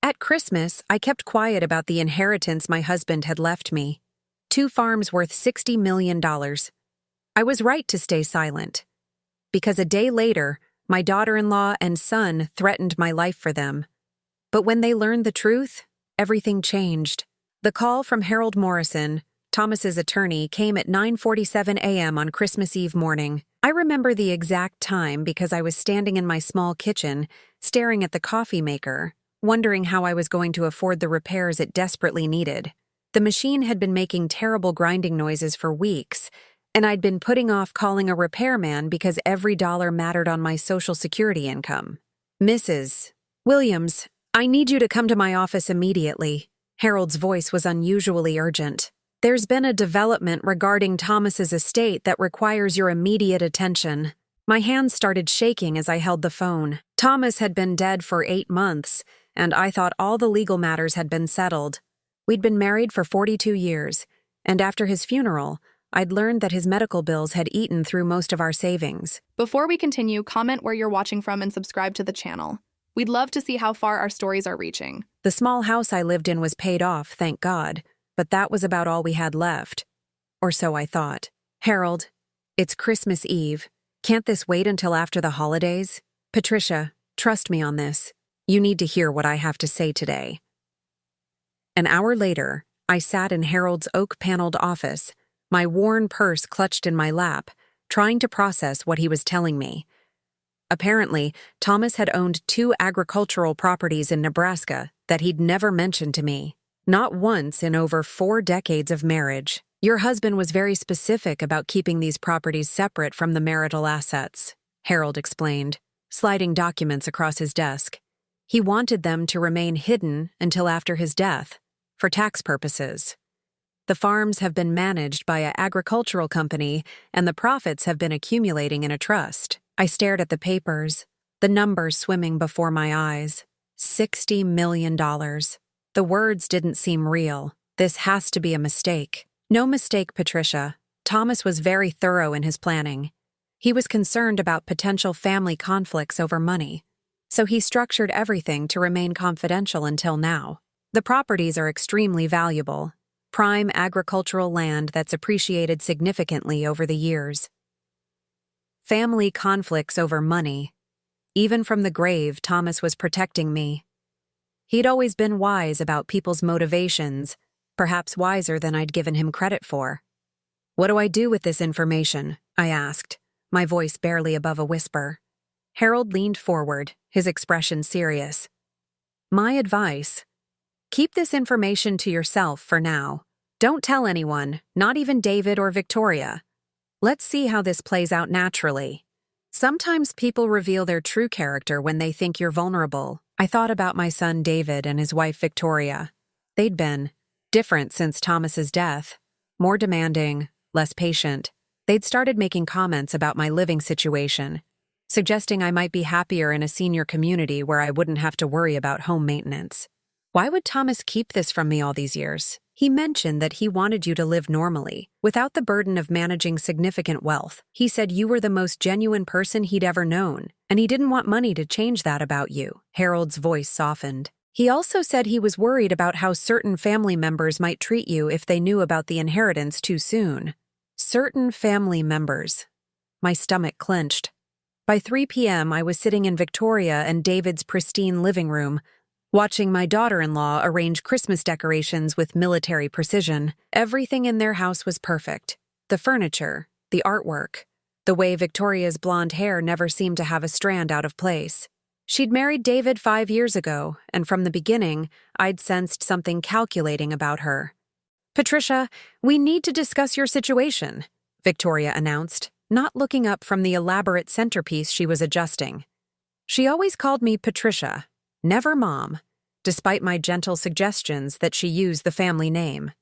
At Christmas, I kept quiet about the inheritance my husband had left me. 2 farms worth $60 million. I was right to stay silent. Because a day later, my daughter-in-law and son threatened my life for them. But when they learned the truth, everything changed. The call from Harold Morrison, Thomas's attorney, came at 9:47 a.m. on Christmas Eve morning. I remember the exact time because I was standing in my small kitchen, staring at the coffee maker, wondering how I was going to afford the repairs it desperately needed. The machine had been making terrible grinding noises for weeks, and I'd been putting off calling a repairman because every dollar mattered on my Social Security income. "Mrs. Williams, I need you to come to my office immediately." Harold's voice was unusually urgent. "There's been a development regarding Thomas's estate that requires your immediate attention." My hands started shaking as I held the phone. Thomas had been dead for 8 months, and I thought all the legal matters had been settled. We'd been married for 42 years, and after his funeral, I'd learned that his medical bills had eaten through most of our savings. Before we continue, comment where you're watching from and subscribe to the channel. We'd love to see how far our stories are reaching. The small house I lived in was paid off, thank God, but that was about all we had left. Or so I thought. "Harold, it's Christmas Eve. Can't this wait until after the holidays? Patricia, trust me on this. You need to hear what I have to say today." An hour later, I sat in Harold's oak-paneled office, my worn purse clutched in my lap, trying to process what he was telling me. Apparently, Thomas had owned 2 agricultural properties in Nebraska that he'd never mentioned to me. Not once in over 4 decades of marriage. "Your husband was very specific about keeping these properties separate from the marital assets," Harold explained, sliding documents across his desk. "He wanted them to remain hidden until after his death, for tax purposes. The farms have been managed by an agricultural company, and the profits have been accumulating in a trust." I stared at the papers, the numbers swimming before my eyes. $60 million. The words didn't seem real. "This has to be a mistake." "No mistake, Patricia. Thomas was very thorough in his planning. He was concerned about potential family conflicts over money, so he structured everything to remain confidential until now. The properties are extremely valuable, prime agricultural land that's appreciated significantly over the years. Family conflicts over money. Even from the grave, Thomas was protecting me. He'd always been wise about people's motivations, perhaps wiser than I'd given him credit for. "What do I do with this information?" I asked, my voice barely above a whisper. Harold leaned forward, his expression serious. "My advice: keep this information to yourself for now. Don't tell anyone, not even David or Victoria. Let's see how this plays out naturally. Sometimes people reveal their true character when they think you're vulnerable." I thought about my son David and his wife Victoria. They'd been different since Thomas's death, more demanding, less patient. They'd started making comments about my living situation, suggesting I might be happier in a senior community where I wouldn't have to worry about home maintenance. Why would Thomas keep this from me all these years? He mentioned that he wanted you to live normally, without the burden of managing significant wealth. He said you were the most genuine person he'd ever known, and he didn't want money to change that about you. Harold's voice softened. He also said he was worried about how certain family members might treat you if they knew about the inheritance too soon. Certain family members. My stomach clenched. By 3 p.m., I was sitting in Victoria and David's pristine living room, watching my daughter-in-law arrange Christmas decorations with military precision. Everything in their house was perfect. The furniture, the artwork, the way Victoria's blonde hair never seemed to have a strand out of place. She'd married David 5 years ago, and from the beginning, I'd sensed something calculating about her. "Patricia, we need to discuss your situation," Victoria announced, not looking up from the elaborate centerpiece she was adjusting. She always called me Patricia, never Mom, despite my gentle suggestions that she use the family name.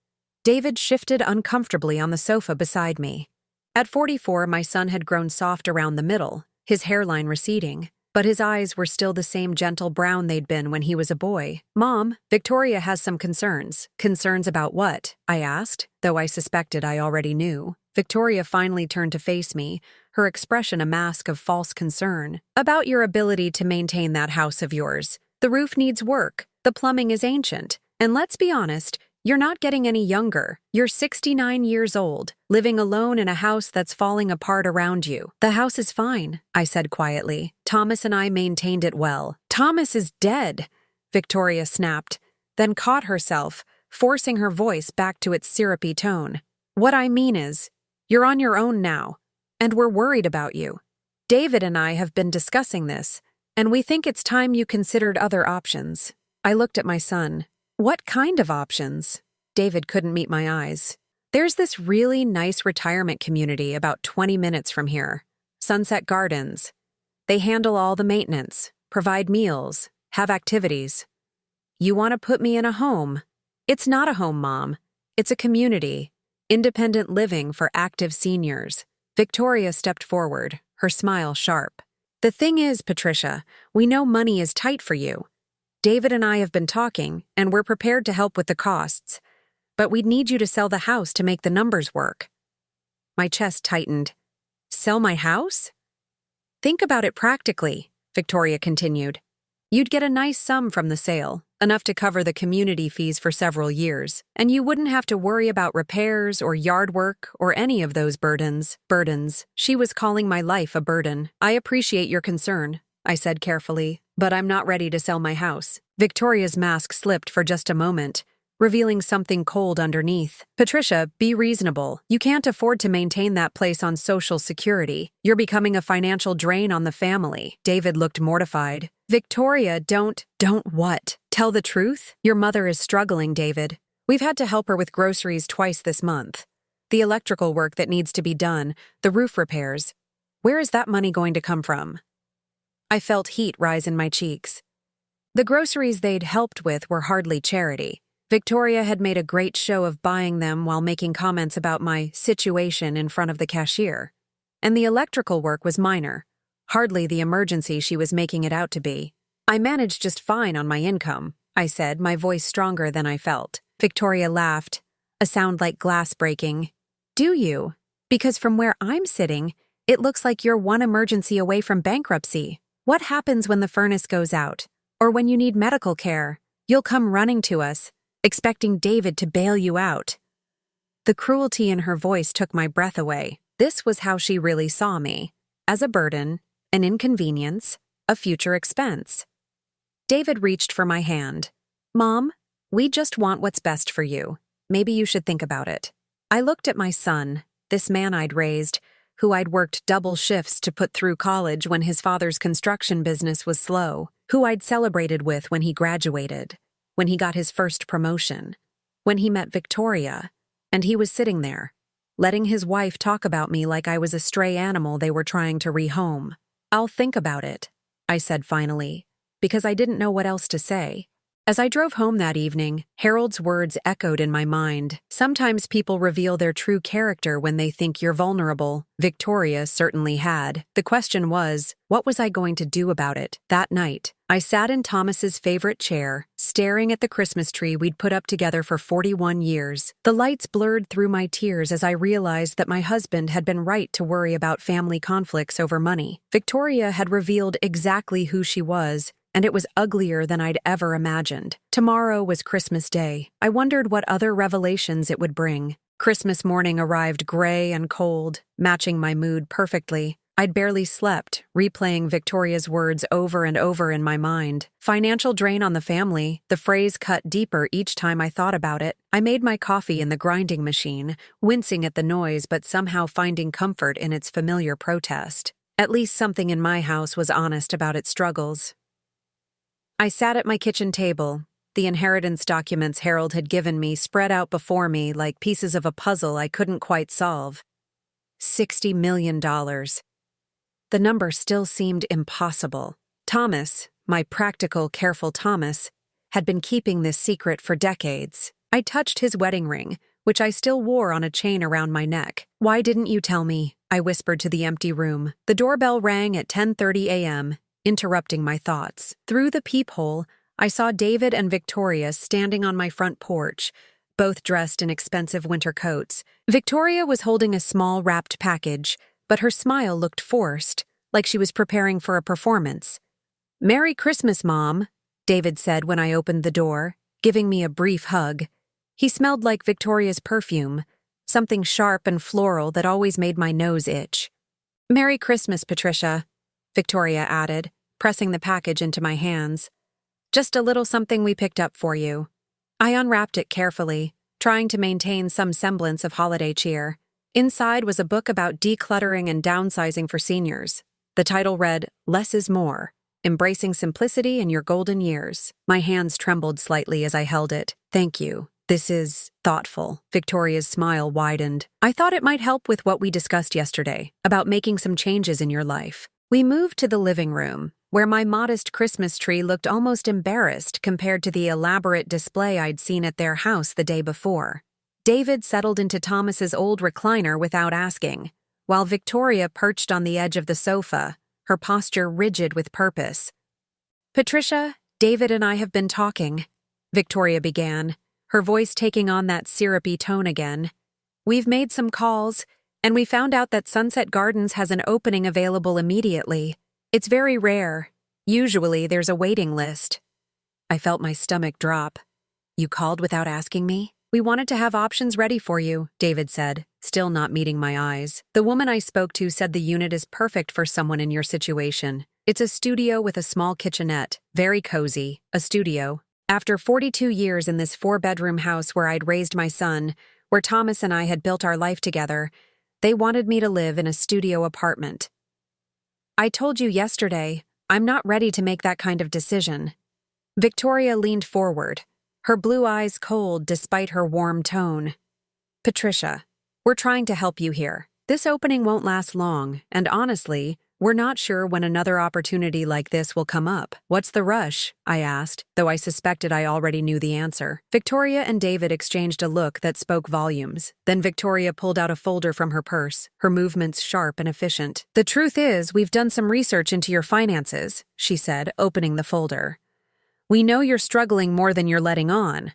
David shifted uncomfortably on the sofa beside me. At 44, my son had grown soft around the middle, his hairline receding, but his eyes were still the same gentle brown they'd been when he was a boy. "Mom, Victoria has some concerns." "Concerns about what?" I asked, though I suspected I already knew. Victoria finally turned to face me, her expression a mask of false concern. "About your ability to maintain that house of yours. The roof needs work, The plumbing is ancient. And let's be honest, you're not getting any younger. You're 69 years old, living alone in a house that's falling apart around you. The house is fine, I said quietly. Thomas and I maintained it well. Thomas is dead, Victoria snapped, then caught herself, forcing her voice back to its syrupy tone. What I mean is, you're on your own now, and we're worried about you. David and I have been discussing this, and we think it's time you considered other options. I looked at my son. What kind of options? David couldn't meet my eyes. There's this really nice retirement community about 20 minutes from here. Sunset Gardens. They handle all the maintenance, provide meals, have activities. You want to put me in a home? It's not a home, Mom. It's a community. Independent living for active seniors. Victoria stepped forward, her smile sharp. The thing is, Patricia, we know money is tight for you. David and I have been talking, and we're prepared to help with the costs. But we'd need you to sell the house to make the numbers work. My chest tightened. Sell my house? Think about it practically, Victoria continued. You'd get a nice sum from the sale, enough to cover the community fees for several years, and you wouldn't have to worry about repairs or yard work or any of those burdens. She was calling my life a burden. I appreciate your concern, I said carefully, but I'm not ready to sell my house. Victoria's mask slipped for just a moment, revealing something cold underneath. Patricia, be reasonable. You can't afford to maintain that place on Social Security. You're becoming a financial drain on the family. David looked mortified. Victoria, don't what? Tell the truth? Your mother is struggling, David. We've had to help her with groceries twice this month. The electrical work that needs to be done, the roof repairs. Where is that money going to come from? I felt heat rise in my cheeks. The groceries they'd helped with were hardly charity. Victoria had made a great show of buying them while making comments about my situation in front of the cashier. And the electrical work was minor, hardly the emergency she was making it out to be. I managed just fine on my income, I said, my voice stronger than I felt. Victoria laughed, a sound like glass breaking. Do you? Because from where I'm sitting, it looks like you're one emergency away from bankruptcy. What happens when the furnace goes out? Or when you need medical care? You'll come running to us, expecting David to bail you out. The cruelty in her voice took my breath away. This was how she really saw me. As a burden, an inconvenience, a future expense. David reached for my hand. Mom, we just want what's best for you. Maybe you should think about it. I looked at my son, this man I'd raised, who I'd worked double shifts to put through college when his father's construction business was slow, who I'd celebrated with when he graduated, when he got his first promotion, when he met Victoria, and he was sitting there, letting his wife talk about me like I was a stray animal they were trying to rehome. I'll think about it, I said finally, because I didn't know what else to say. As I drove home that evening, Harold's words echoed in my mind. Sometimes people reveal their true character when they think you're vulnerable. Victoria certainly had. The question was, what was I going to do about it? That night, I sat in Thomas's favorite chair, staring at the Christmas tree we'd put up together for 41 years. The lights blurred through my tears as I realized that my husband had been right to worry about family conflicts over money. Victoria had revealed exactly who she was, and it was uglier than I'd ever imagined. Tomorrow was Christmas Day. I wondered what other revelations it would bring. Christmas morning arrived gray and cold, matching my mood perfectly. I'd barely slept, replaying Victoria's words over and over in my mind. Financial drain on the family, the phrase cut deeper each time I thought about it. I made my coffee in the grinding machine, wincing at the noise but somehow finding comfort in its familiar protest. At least something in my house was honest about its struggles. I sat at my kitchen table, the inheritance documents Harold had given me spread out before me like pieces of a puzzle I couldn't quite solve. $60 million. The number still seemed impossible. Thomas, my practical, careful Thomas, had been keeping this secret for decades. I touched his wedding ring, which I still wore on a chain around my neck. Why didn't you tell me? I whispered to the empty room. The doorbell rang at 10:30 a.m., interrupting my thoughts. Through the peephole, I saw David and Victoria standing on my front porch, both dressed in expensive winter coats. Victoria was holding a small wrapped package, but her smile looked forced, like she was preparing for a performance. "Merry Christmas, Mom," David said when I opened the door, giving me a brief hug. He smelled like Victoria's perfume, something sharp and floral that always made my nose itch. "Merry Christmas, Patricia," Victoria added, pressing the package into my hands. "Just a little something we picked up for you." I unwrapped it carefully, trying to maintain some semblance of holiday cheer. Inside was a book about decluttering and downsizing for seniors. The title read, "Less is More: Embracing Simplicity in Your Golden Years." My hands trembled slightly as I held it. "Thank you. This is thoughtful." Victoria's smile widened. "I thought it might help with what we discussed yesterday, about making some changes in your life." We moved to the living room, where my modest Christmas tree looked almost embarrassed compared to the elaborate display I'd seen at their house the day before. David settled into Thomas's old recliner without asking, while Victoria perched on the edge of the sofa, her posture rigid with purpose. "Patricia, David and I have been talking," Victoria began, her voice taking on that syrupy tone again. "We've made some calls, and we found out that Sunset Gardens has an opening available immediately. It's very rare. Usually there's a waiting list." I felt my stomach drop. "You called without asking me?" "We wanted to have options ready for you," David said, still not meeting my eyes. "The woman I spoke to said the unit is perfect for someone in your situation. It's a studio with a small kitchenette, very cozy, a studio. After 42 years in this 4-bedroom house where I'd raised my son, where Thomas and I had built our life together, they wanted me to live in a studio apartment. I told you yesterday, I'm not ready to make that kind of decision." Victoria leaned forward, her blue eyes cold despite her warm tone. "Patricia, we're trying to help you here. This opening won't last long, and honestly, we're not sure when another opportunity like this will come up." "What's the rush?" I asked, though I suspected I already knew the answer. Victoria and David exchanged a look that spoke volumes. Then Victoria pulled out a folder from her purse, her movements sharp and efficient. "The truth is, we've done some research into your finances," she said, opening the folder. "We know you're struggling more than you're letting on.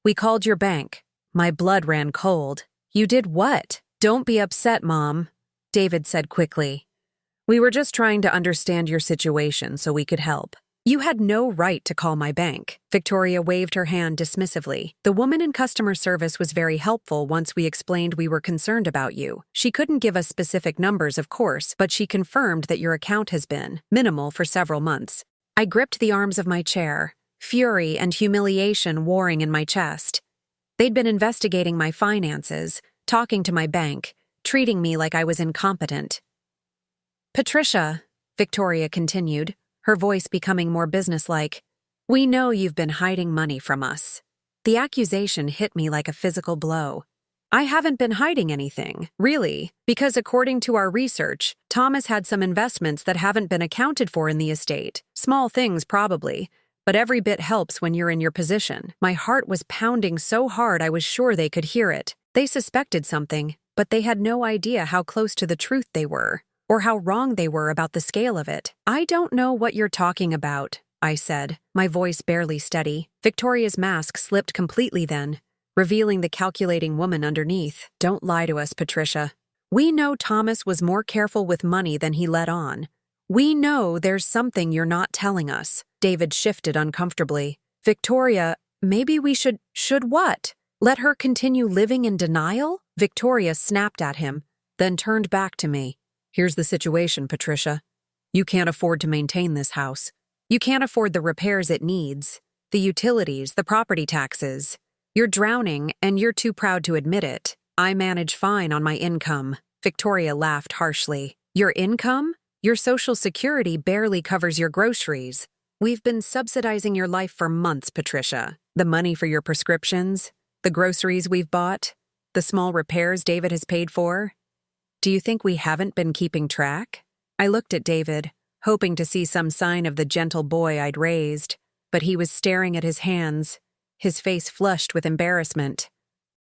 We called your bank." My blood ran cold. "You did what?" "Don't be upset, Mom," David said quickly. "We were just trying to understand your situation so we could help." "You had no right to call my bank." Victoria waved her hand dismissively. "The woman in customer service was very helpful once we explained we were concerned about you. She couldn't give us specific numbers, of course, but she confirmed that your account has been minimal for several months." I gripped the arms of my chair, fury and humiliation warring in my chest. They'd been investigating my finances, talking to my bank, treating me like I was incompetent. "Patricia," Victoria continued, her voice becoming more businesslike, "we know you've been hiding money from us." The accusation hit me like a physical blow. I haven't been hiding anything, really, because according to our research, Thomas had some investments that haven't been accounted for in the estate. Small things, probably, but every bit helps when you're in your position. My heart was pounding so hard I was sure they could hear it. They suspected something, but they had no idea how close to the truth they were, or how wrong they were about the scale of it. "I don't know what you're talking about," I said, my voice barely steady. Victoria's mask slipped completely then, revealing the calculating woman underneath. "Don't lie to us, Patricia. We know Thomas was more careful with money than he let on. We know there's something you're not telling us." David shifted uncomfortably. "Victoria, maybe we should..." "Should what? Let her continue living in denial?" Victoria snapped at him, then turned back to me. "Here's the situation, Patricia. You can't afford to maintain this house. You can't afford the repairs it needs, the utilities, the property taxes. You're drowning, and you're too proud to admit it. I manage fine on my income." Victoria laughed harshly. "Your income? Your Social Security barely covers your groceries. We've been subsidizing your life for months, Patricia. The money for your prescriptions, the groceries we've bought, the small repairs David has paid for. Do you think we haven't been keeping track?" I looked at David, hoping to see some sign of the gentle boy I'd raised, but he was staring at his hands, his face flushed with embarrassment.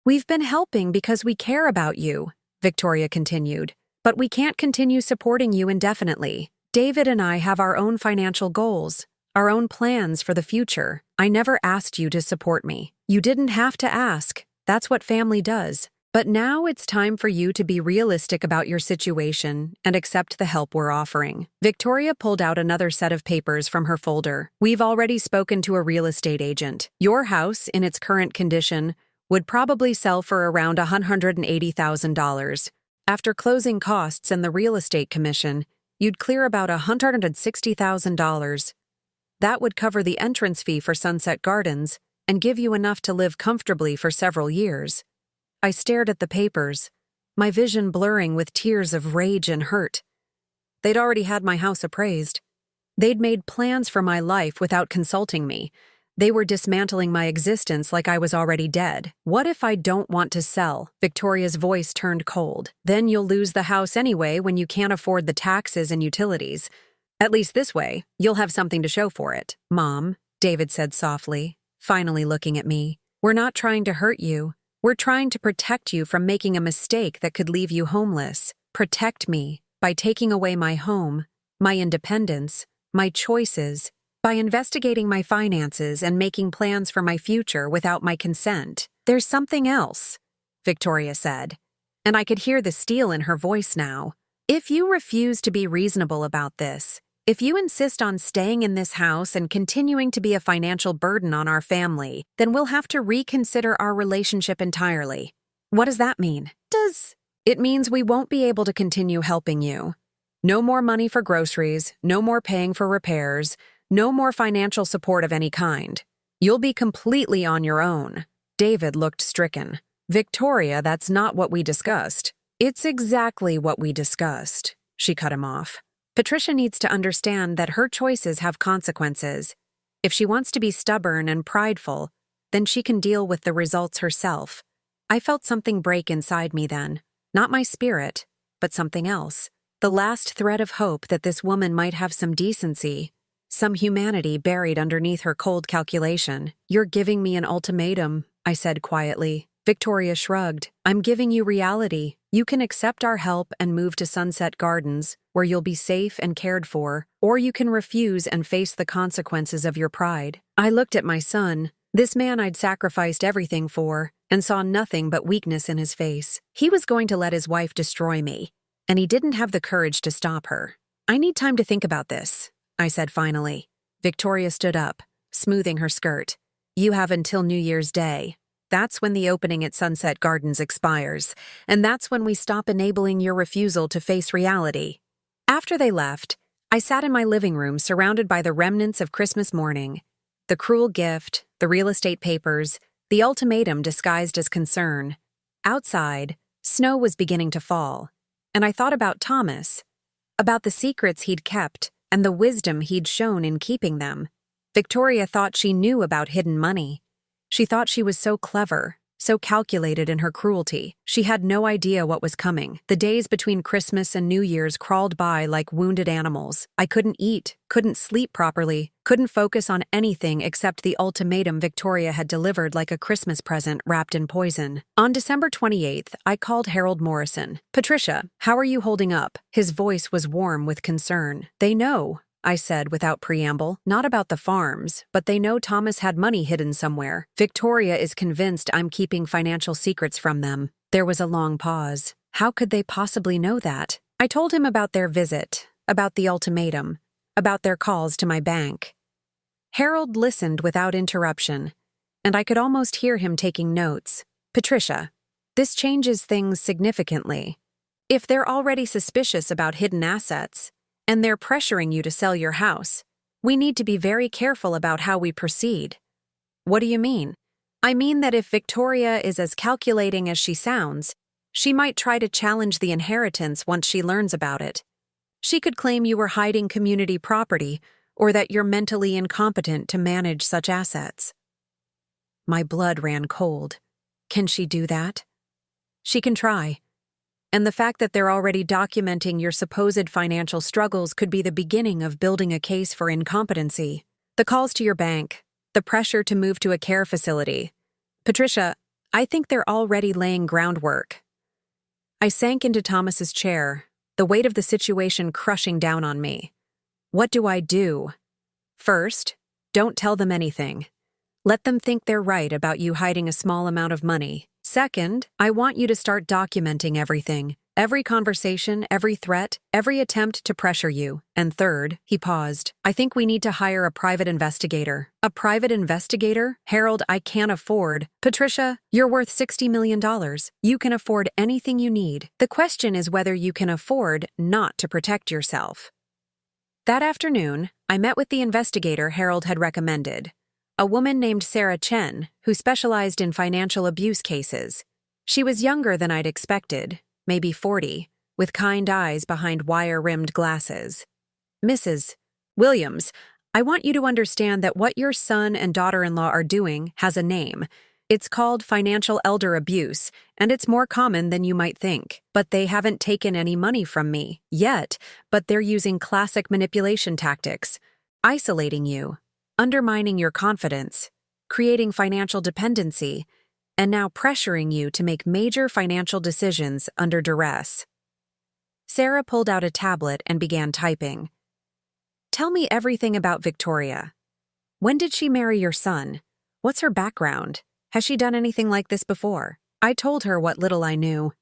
"We've been helping because we care about you," Victoria continued, "but we can't continue supporting you indefinitely. David and I have our own financial goals, our own plans for the future. I never asked you to support me. You didn't have to ask. That's what family does. But now it's time for you to be realistic about your situation and accept the help we're offering. Victoria pulled out another set of papers from her folder. We've already spoken to a real estate agent. Your house, in its current condition, would probably sell for around $180,000. After closing costs and the real estate commission, you'd clear about $160,000. That would cover the entrance fee for Sunset Gardens and give you enough to live comfortably for several years. I stared at the papers, my vision blurring with tears of rage and hurt. They'd already had my house appraised. They'd made plans for my life without consulting me. They were dismantling my existence like I was already dead. What if I don't want to sell? Victoria's voice turned cold. Then you'll lose the house anyway when you can't afford the taxes and utilities. At least this way, you'll have something to show for it. Mom, David said softly, finally looking at me. We're not trying to hurt you. We're trying to protect you from making a mistake that could leave you homeless. Protect me by taking away my home, my independence, my choices, by investigating my finances and making plans for my future without my consent. There's something else, Victoria said, and I could hear the steel in her voice now. If you refuse to be reasonable about this, if you insist on staying in this house and continuing to be a financial burden on our family, then we'll have to reconsider our relationship entirely. What does that mean? It means we won't be able to continue helping you. No more money for groceries, no more paying for repairs, no more financial support of any kind. You'll be completely on your own. David looked stricken. Victoria, that's not what we discussed. It's exactly what we discussed. She cut him off. Patricia needs to understand that her choices have consequences. If she wants to be stubborn and prideful, then she can deal with the results herself. I felt something break inside me then. Not my spirit, but something else. The last thread of hope that this woman might have some decency, some humanity buried underneath her cold calculation. You're giving me an ultimatum, I said quietly. Victoria shrugged. I'm giving you reality. You can accept our help and move to Sunset Gardens, where you'll be safe and cared for, or you can refuse and face the consequences of your pride. I looked at my son, this man I'd sacrificed everything for, and saw nothing but weakness in his face. He was going to let his wife destroy me, and he didn't have the courage to stop her. I need time to think about this, I said finally. Victoria stood up, smoothing her skirt. You have until New Year's Day. That's when the opening at Sunset Gardens expires, and that's when we stop enabling your refusal to face reality. After they left, I sat in my living room surrounded by the remnants of Christmas morning. The cruel gift, the real estate papers, the ultimatum disguised as concern. Outside, snow was beginning to fall, and I thought about Thomas, about the secrets he'd kept and the wisdom he'd shown in keeping them. Victoria thought she knew about hidden money. She thought she was so clever, so calculated in her cruelty. She had no idea what was coming. The days between Christmas and New Year's crawled by like wounded animals. I couldn't eat, couldn't sleep properly, couldn't focus on anything except the ultimatum Victoria had delivered like a Christmas present wrapped in poison. On December 28th, I called Harold Morrison. Patricia, how are you holding up? His voice was warm with concern. They know, I said without preamble, not about the farms, but they know Thomas had money hidden somewhere. Victoria is convinced I'm keeping financial secrets from them. There was a long pause. How could they possibly know that? I told him about their visit, about the ultimatum, about their calls to my bank. Harold listened without interruption, and I could almost hear him taking notes. Patricia, this changes things significantly. If they're already suspicious about hidden assets, and they're pressuring you to sell your house, we need to be very careful about how we proceed. What do you mean? I mean that if Victoria is as calculating as she sounds, she might try to challenge the inheritance once she learns about it. She could claim you were hiding community property or that you're mentally incompetent to manage such assets. My blood ran cold. Can she do that? She can try. And the fact that they're already documenting your supposed financial struggles could be the beginning of building a case for incompetency. The calls to your bank, the pressure to move to a care facility. Patricia, I think they're already laying groundwork. I sank into Thomas's chair, the weight of the situation crushing down on me. What do I do? First, don't tell them anything. Let them think they're right about you hiding a small amount of money. Second, I want you to start documenting everything. Every conversation, every threat, every attempt to pressure you. And third, he paused. I think we need to hire a private investigator. A private investigator? Harold, I can't afford. Patricia, you're worth $60 million. You can afford anything you need. The question is whether you can afford not to protect yourself. That afternoon, I met with the investigator Harold had recommended, a woman named Sarah Chen, who specialized in financial abuse cases. She was younger than I'd expected, maybe 40, with kind eyes behind wire-rimmed glasses. Mrs. Williams, I want you to understand that what your son and daughter-in-law are doing has a name. It's called financial elder abuse, and it's more common than you might think. But they haven't taken any money from me, yet, but they're using classic manipulation tactics, isolating you, undermining your confidence, creating financial dependency, and now pressuring you to make major financial decisions under duress. Sarah pulled out a tablet and began typing. Tell me everything about Victoria. When did she marry your son? What's her background? Has she done anything like this before? I told her what little I knew.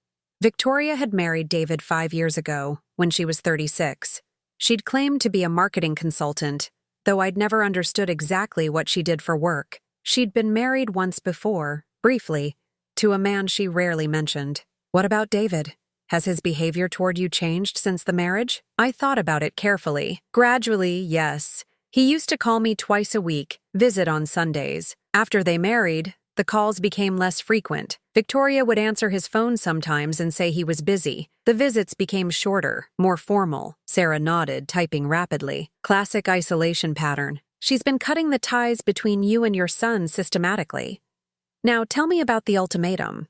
Victoria had married David 5 years ago, when she was 36. She'd claimed to be a marketing consultant, though I'd never understood exactly what she did for work. She'd been married once before, briefly, to a man she rarely mentioned. What about David? Has his behavior toward you changed since the marriage? I thought about it carefully. Gradually, yes. He used to call me twice a week, visit on Sundays. After they married, the calls became less frequent. Victoria would answer his phone sometimes and say he was busy. The visits became shorter, more formal. Sarah nodded, typing rapidly. Classic isolation pattern. She's been cutting the ties between you and your son systematically. Now tell me about the ultimatum.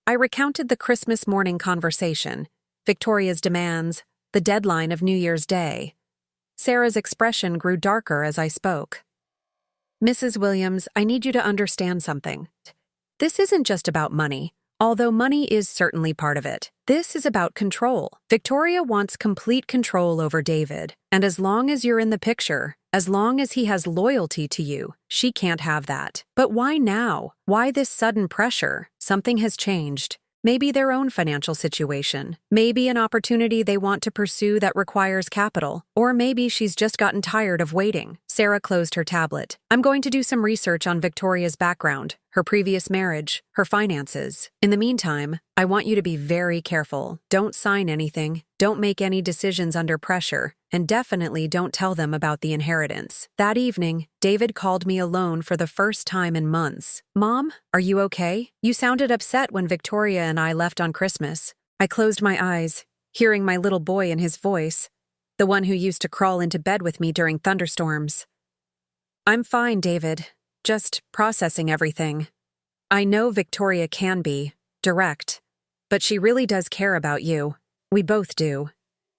I recounted the Christmas morning conversation, Victoria's demands, the deadline of New Year's Day. Sarah's expression grew darker as I spoke. Mrs. Williams, I need you to understand something. This isn't just about money, although money is certainly part of it. This is about control. Victoria wants complete control over David, and as long as you're in the picture, as long as he has loyalty to you, she can't have that. But why now? Why this sudden pressure? Something has changed. Maybe their own financial situation. Maybe an opportunity they want to pursue that requires capital. Or maybe she's just gotten tired of waiting. Sarah closed her tablet. I'm going to do some research on Victoria's background, her previous marriage, her finances. In the meantime, I want you to be very careful. Don't sign anything. Don't make any decisions under pressure. And definitely don't tell them about the inheritance. That evening, David called me alone for the first time in months. Mom, are you okay? You sounded upset when Victoria and I left on Christmas. I closed my eyes, hearing my little boy in his voice, the one who used to crawl into bed with me during thunderstorms. I'm fine, David. Just processing everything. I know Victoria can be direct, but she really does care about you. We both do.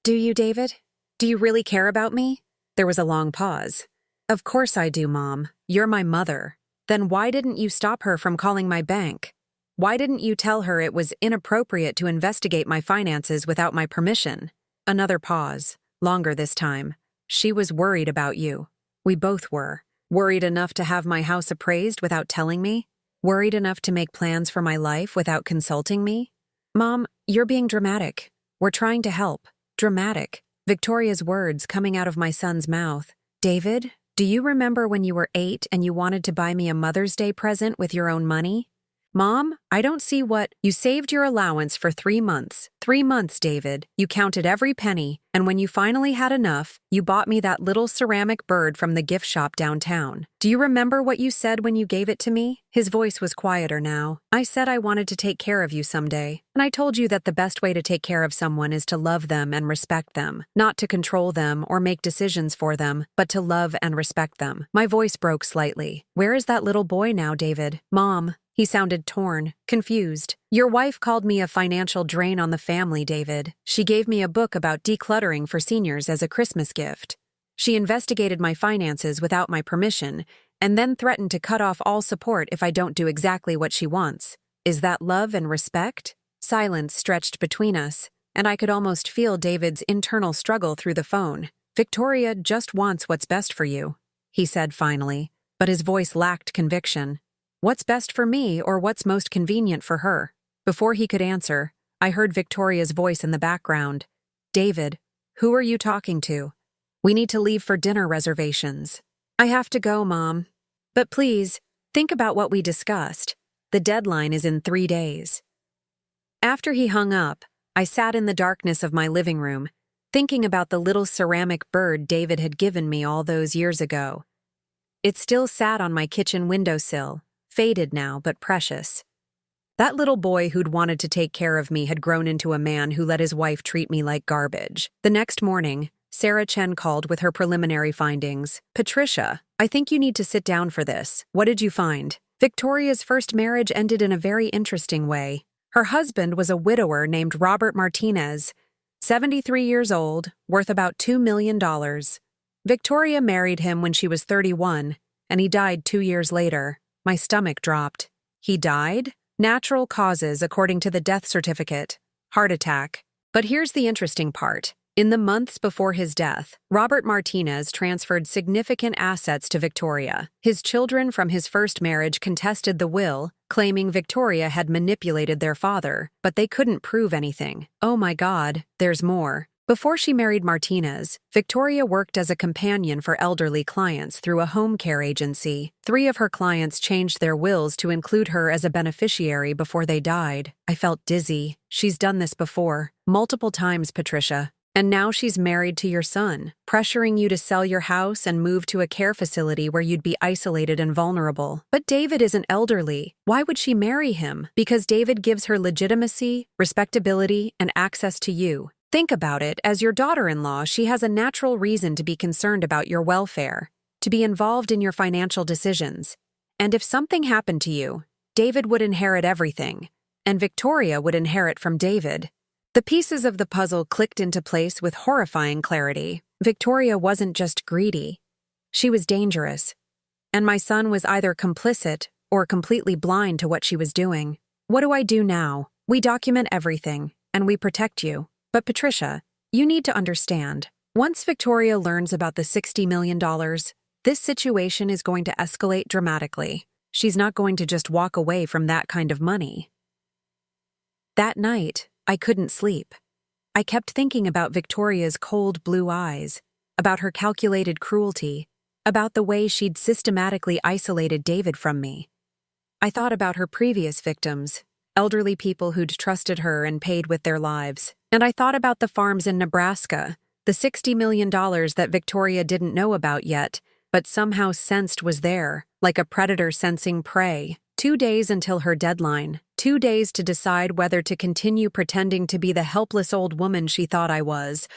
Do you, David? Do you really care about me? There was a long pause. Of course I do, Mom. You're my mother. Then why didn't you stop her from calling my bank? Why didn't you tell her it was inappropriate to investigate my finances without my permission? Another pause, longer this time. She was worried about you. We both were. Worried enough to have my house appraised without telling me? Worried enough to make plans for my life without consulting me? Mom, you're being dramatic. We're trying to help. Dramatic. Victoria's words coming out of my son's mouth. David, do you remember when you were 8 and you wanted to buy me a Mother's Day present with your own money? Mom, I don't see what— You saved your allowance for 3 months. 3 months, David. You counted every penny, and when you finally had enough, you bought me that little ceramic bird from the gift shop downtown. Do you remember what you said when you gave it to me? His voice was quieter now. I said I wanted to take care of you someday, and I told you that the best way to take care of someone is to love them and respect them, not to control them or make decisions for them, but to love and respect them. My voice broke slightly. Where is that little boy now, David? Mom. He sounded torn, confused. Your wife called me a financial drain on the family, David. She gave me a book about decluttering for seniors as a Christmas gift. She investigated my finances without my permission, and then threatened to cut off all support if I don't do exactly what she wants. Is that love and respect? Silence stretched between us, and I could almost feel David's internal struggle through the phone. Victoria just wants what's best for you, he said finally, but his voice lacked conviction. What's best for me or what's most convenient for her? Before he could answer, I heard Victoria's voice in the background. David, who are you talking to? We need to leave for dinner reservations. I have to go, Mom. But please, think about what we discussed. The deadline is in 3 days. After he hung up, I sat in the darkness of my living room, thinking about the little ceramic bird David had given me all those years ago. It still sat on my kitchen windowsill, faded now but precious. That little boy who'd wanted to take care of me had grown into a man who let his wife treat me like garbage. The next morning, Sarah Chen called with her preliminary findings. Patricia, I think you need to sit down for this. What did you find? Victoria's first marriage ended in a very interesting way. Her husband was a widower named Robert Martinez, 73 years old, worth about $2 million. Victoria married him when she was 31, and he died 2 years later. My stomach dropped. He died? Natural causes according to the death certificate. Heart attack. But here's the interesting part. In the months before his death, Robert Martinez transferred significant assets to Victoria. His children from his first marriage contested the will, claiming Victoria had manipulated their father, but they couldn't prove anything. Oh my God, there's more. Before she married Martinez, Victoria worked as a companion for elderly clients through a home care agency. 3 of her clients changed their wills to include her as a beneficiary before they died. I felt dizzy. She's done this before, multiple times, Patricia. And now she's married to your son, pressuring you to sell your house and move to a care facility where you'd be isolated and vulnerable. But David isn't elderly. Why would she marry him? Because David gives her legitimacy, respectability, and access to you. Think about it. As your daughter-in-law, she has a natural reason to be concerned about your welfare, to be involved in your financial decisions. And if something happened to you, David would inherit everything, and Victoria would inherit from David. The pieces of the puzzle clicked into place with horrifying clarity. Victoria wasn't just greedy. She was dangerous. And my son was either complicit or completely blind to what she was doing. What do I do now? We document everything, and we protect you. But Patricia, you need to understand, once Victoria learns about the $60 million, this situation is going to escalate dramatically. She's not going to just walk away from that kind of money. That night, I couldn't sleep. I kept thinking about Victoria's cold blue eyes, about her calculated cruelty, about the way she'd systematically isolated David from me. I thought about her previous victims, elderly people who'd trusted her and paid with their lives. And I thought about the farms in Nebraska, the $60 million that Victoria didn't know about yet, but somehow sensed was there, like a predator sensing prey. 2 days until her deadline, 2 days to decide whether to continue pretending to be the helpless old woman she thought I was,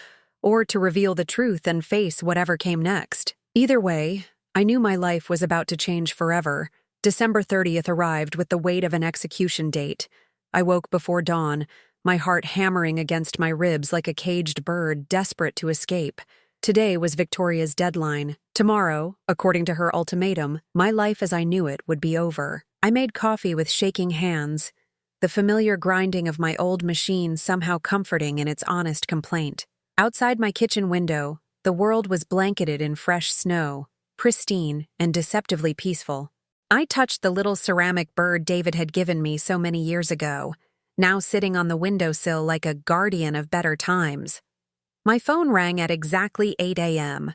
or to reveal the truth and face whatever came next. Either way, I knew my life was about to change forever. December 30th arrived with the weight of an execution date. I woke before dawn, my heart hammering against my ribs like a caged bird desperate to escape. Today was Victoria's deadline. Tomorrow, according to her ultimatum, my life as I knew it would be over. I made coffee with shaking hands, the familiar grinding of my old machine somehow comforting in its honest complaint. Outside my kitchen window, the world was blanketed in fresh snow, pristine and deceptively peaceful. I touched the little ceramic bird David had given me so many years ago, now sitting on the windowsill like a guardian of better times. My phone rang at exactly 8 a.m.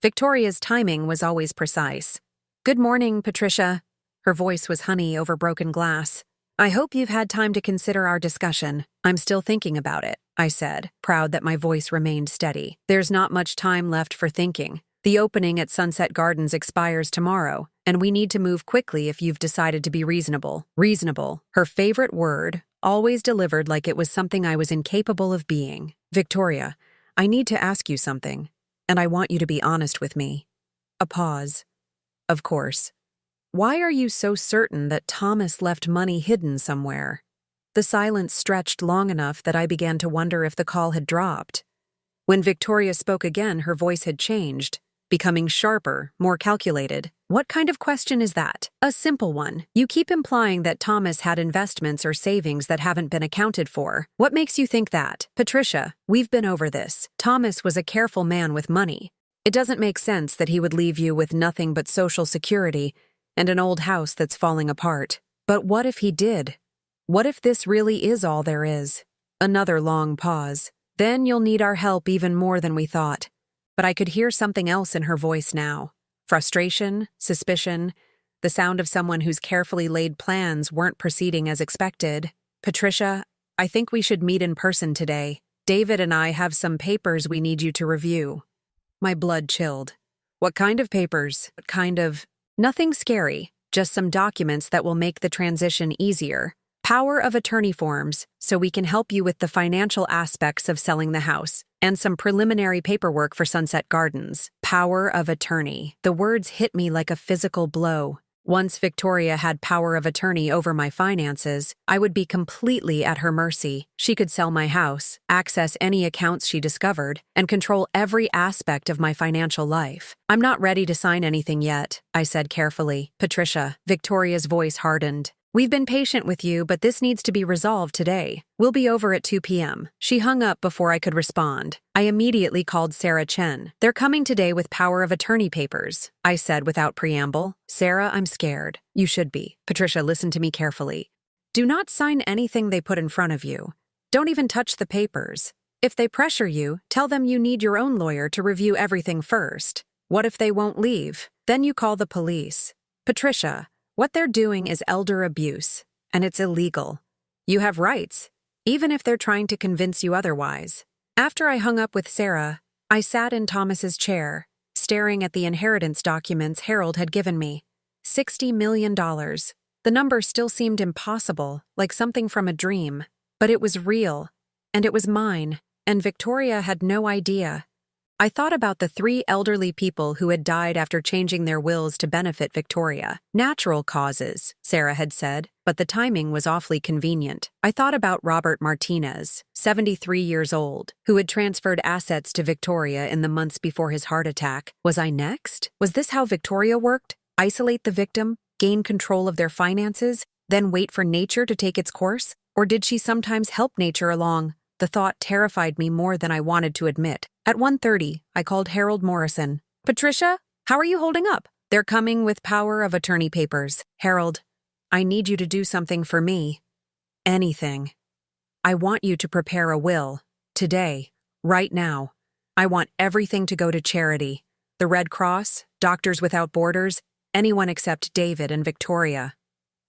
Victoria's timing was always precise. "Good morning, Patricia." Her voice was honey over broken glass. "I hope you've had time to consider our discussion." "I'm still thinking about it," I said, proud that my voice remained steady. "There's not much time left for thinking. The opening at Sunset Gardens expires tomorrow, and we need to move quickly if you've decided to be reasonable." Reasonable, her favorite word, always delivered like it was something I was incapable of being. "Victoria, I need to ask you something, and I want you to be honest with me." A pause. "Of course. Why are you so certain that Thomas left money hidden somewhere?" The silence stretched long enough that I began to wonder if the call had dropped. When Victoria spoke again, her voice had changed, becoming sharper, more calculated. "What kind of question is that?" "A simple one. You keep implying that Thomas had investments or savings that haven't been accounted for. What makes you think that?" "Patricia, we've been over this. Thomas was a careful man with money. It doesn't make sense that he would leave you with nothing but Social Security and an old house that's falling apart. But what if he did? What if this really is all there is? Another long pause. Then you'll need our help even more than we thought. But I could hear something else in her voice now. Frustration, suspicion, the sound of someone whose carefully laid plans weren't proceeding as expected. Patricia, I think we should meet in person today. David and I have some papers we need you to review. My blood chilled. What kind of papers? What kind of... Nothing scary, just some documents that will make the transition easier. Power of attorney forms, so we can help you with the financial aspects of selling the house, and some preliminary paperwork for Sunset Gardens. Power of attorney. The words hit me like a physical blow. Once Victoria had power of attorney over my finances, I would be completely at her mercy. She could sell my house, access any accounts she discovered, and control every aspect of my financial life. I'm not ready to sign anything yet, I said carefully. Patricia, Victoria's voice hardened. We've been patient with you, but this needs to be resolved today. We'll be over at 2 p.m. She hung up before I could respond. I immediately called Sarah Chen. They're coming today with power of attorney papers, I said without preamble. Sarah, I'm scared. You should be. Patricia, listen to me carefully. Do not sign anything they put in front of you. Don't even touch the papers. If they pressure you, tell them you need your own lawyer to review everything first. What if they won't leave? Then you call the police. Patricia, what they're doing is elder abuse, and it's illegal. You have rights, even if they're trying to convince you otherwise. After I hung up with Sarah, I sat in Thomas's chair, staring at the inheritance documents Harold had given me. $60 million. The number still seemed impossible, like something from a dream. But it was real, and it was mine, and Victoria had no idea. I thought about the 3 elderly people who had died after changing their wills to benefit Victoria. Natural causes, Sarah had said, but the timing was awfully convenient. I thought about Robert Martinez, 73 years old, who had transferred assets to Victoria in the months before his heart attack. Was I next? Was this how Victoria worked? Isolate the victim, gain control of their finances, then wait for nature to take its course? Or did she sometimes help nature along? The thought terrified me more than I wanted to admit. At 1:30, I called Harold Morrison. Patricia, how are you holding up? They're coming with power of attorney papers. Harold, I need you to do something for me. Anything. I want you to prepare a will. Today. Right now. I want everything to go to charity. The Red Cross, Doctors Without Borders, anyone except David and Victoria.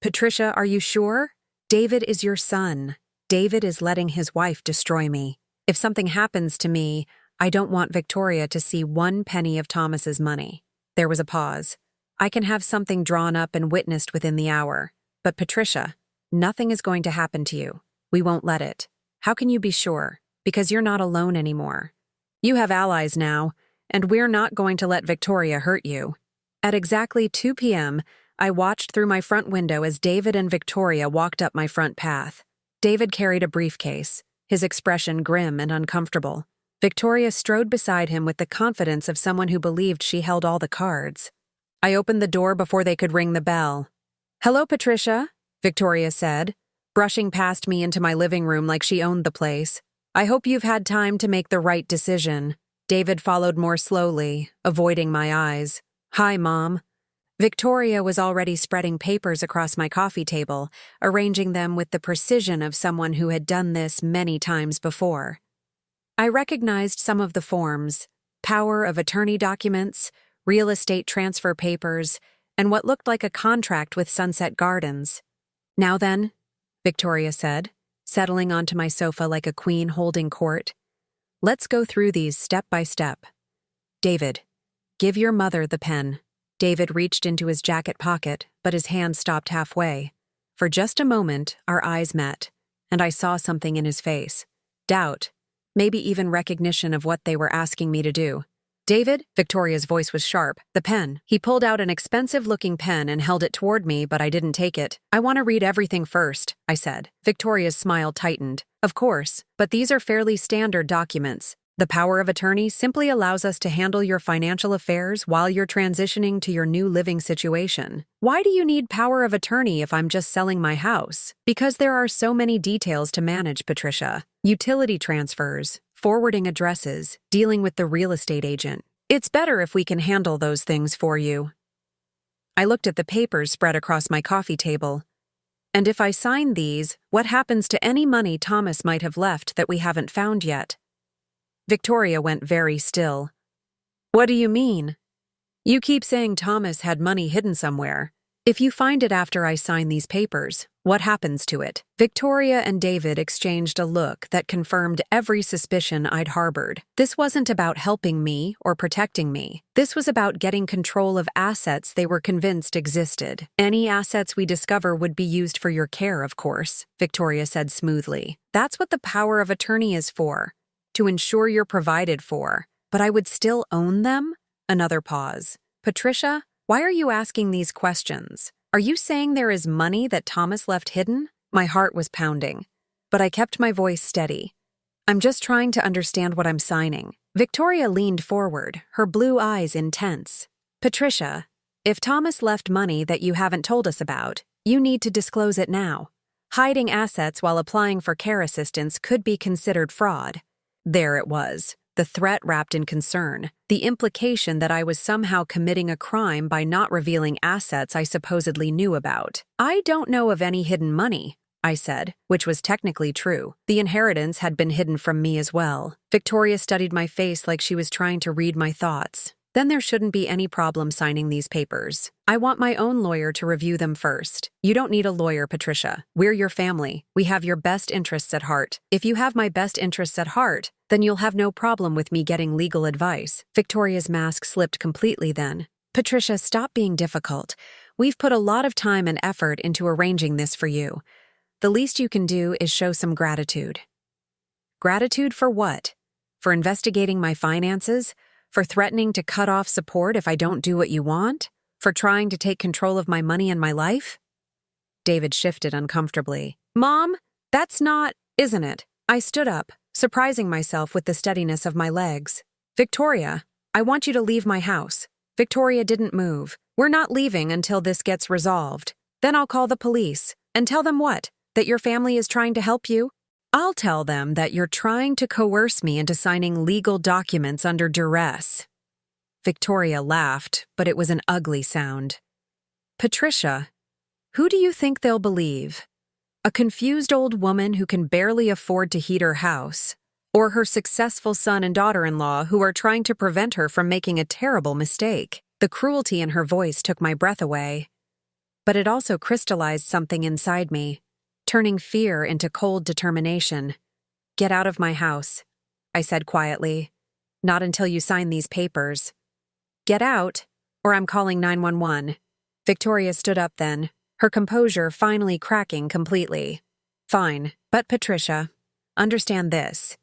Patricia, are you sure? David is your son. David is letting his wife destroy me. If something happens to me, I don't want Victoria to see 1 penny of Thomas's money. There was a pause. I can have something drawn up and witnessed within the hour. But Patricia, nothing is going to happen to you. We won't let it. How can you be sure? Because you're not alone anymore. You have allies now, and we're not going to let Victoria hurt you. At exactly 2 p.m., I watched through my front window as David and Victoria walked up my front path. David carried a briefcase, his expression grim and uncomfortable. Victoria strode beside him with the confidence of someone who believed she held all the cards. I opened the door before they could ring the bell. Hello, Patricia, Victoria said, brushing past me into my living room like she owned the place. I hope you've had time to make the right decision. David followed more slowly, avoiding my eyes. Hi, Mom. Victoria was already spreading papers across my coffee table, arranging them with the precision of someone who had done this many times before. I recognized some of the forms: power of attorney documents, real estate transfer papers, and what looked like a contract with Sunset Gardens. Now then, Victoria said, settling onto my sofa like a queen holding court. Let's go through these step by step. David, give your mother the pen. David reached into his jacket pocket, but his hand stopped halfway. For just a moment, our eyes met, and I saw something in his face. Doubt, maybe even recognition of what they were asking me to do. David, Victoria's voice was sharp, the pen. He pulled out an expensive-looking pen and held it toward me, but I didn't take it. I want to read everything first, I said. Victoria's smile tightened. Of course, but these are fairly standard documents. The power of attorney simply allows us to handle your financial affairs while you're transitioning to your new living situation. Why do you need power of attorney if I'm just selling my house? Because there are so many details to manage, Patricia. Utility transfers, forwarding addresses, dealing with the real estate agent. It's better if we can handle those things for you. I looked at the papers spread across my coffee table. And if I sign these, what happens to any money Thomas might have left that we haven't found yet? Victoria went very still. What do you mean? You keep saying Thomas had money hidden somewhere. If you find it after I sign these papers, what happens to it? Victoria and David exchanged a look that confirmed every suspicion I'd harbored. This wasn't about helping me or protecting me. This was about getting control of assets they were convinced existed. Any assets we discover would be used for your care, of course, Victoria said smoothly. That's what the power of attorney is for, to ensure you're provided for. But I would still own them? Another pause. Patricia, why are you asking these questions? Are you saying there is money that Thomas left hidden? My heart was pounding, but I kept my voice steady. I'm just trying to understand what I'm signing. Victoria leaned forward, her blue eyes intense. Patricia, if Thomas left money that you haven't told us about, you need to disclose it now. Hiding assets while applying for care assistance could be considered fraud. There it was. The threat wrapped in concern, the implication that I was somehow committing a crime by not revealing assets I supposedly knew about. I don't know of any hidden money, I said, which was technically true. The inheritance had been hidden from me as well. Victoria studied my face like she was trying to read my thoughts. Then there shouldn't be any problem signing these papers. I want my own lawyer to review them first. You don't need a lawyer, Patricia. We're your family. We have your best interests at heart. If you have my best interests at heart, then you'll have no problem with me getting legal advice. Victoria's mask slipped completely then. Patricia, stop being difficult. We've put a lot of time and effort into arranging this for you. The least you can do is show some gratitude. Gratitude for what? For investigating my finances? For threatening to cut off support if I don't do what you want? For trying to take control of my money and my life? David shifted uncomfortably. Mom, that's not, isn't it? I stood up, surprising myself with the steadiness of my legs. Victoria, I want you to leave my house. Victoria didn't move. We're not leaving until this gets resolved. Then I'll call the police. And tell them what? That your family is trying to help you? I'll tell them that you're trying to coerce me into signing legal documents under duress. Victoria laughed, but it was an ugly sound. Patricia, who do you think they'll believe? A confused old woman who can barely afford to heat her house, or her successful son and daughter-in-law who are trying to prevent her from making a terrible mistake? The cruelty in her voice took my breath away, but it also crystallized something inside me, turning fear into cold determination. Get out of my house, I said quietly. Not until you sign these papers. Get out, or I'm calling 911. Victoria stood up then, her composure finally cracking completely. Fine, but Patricia, understand this.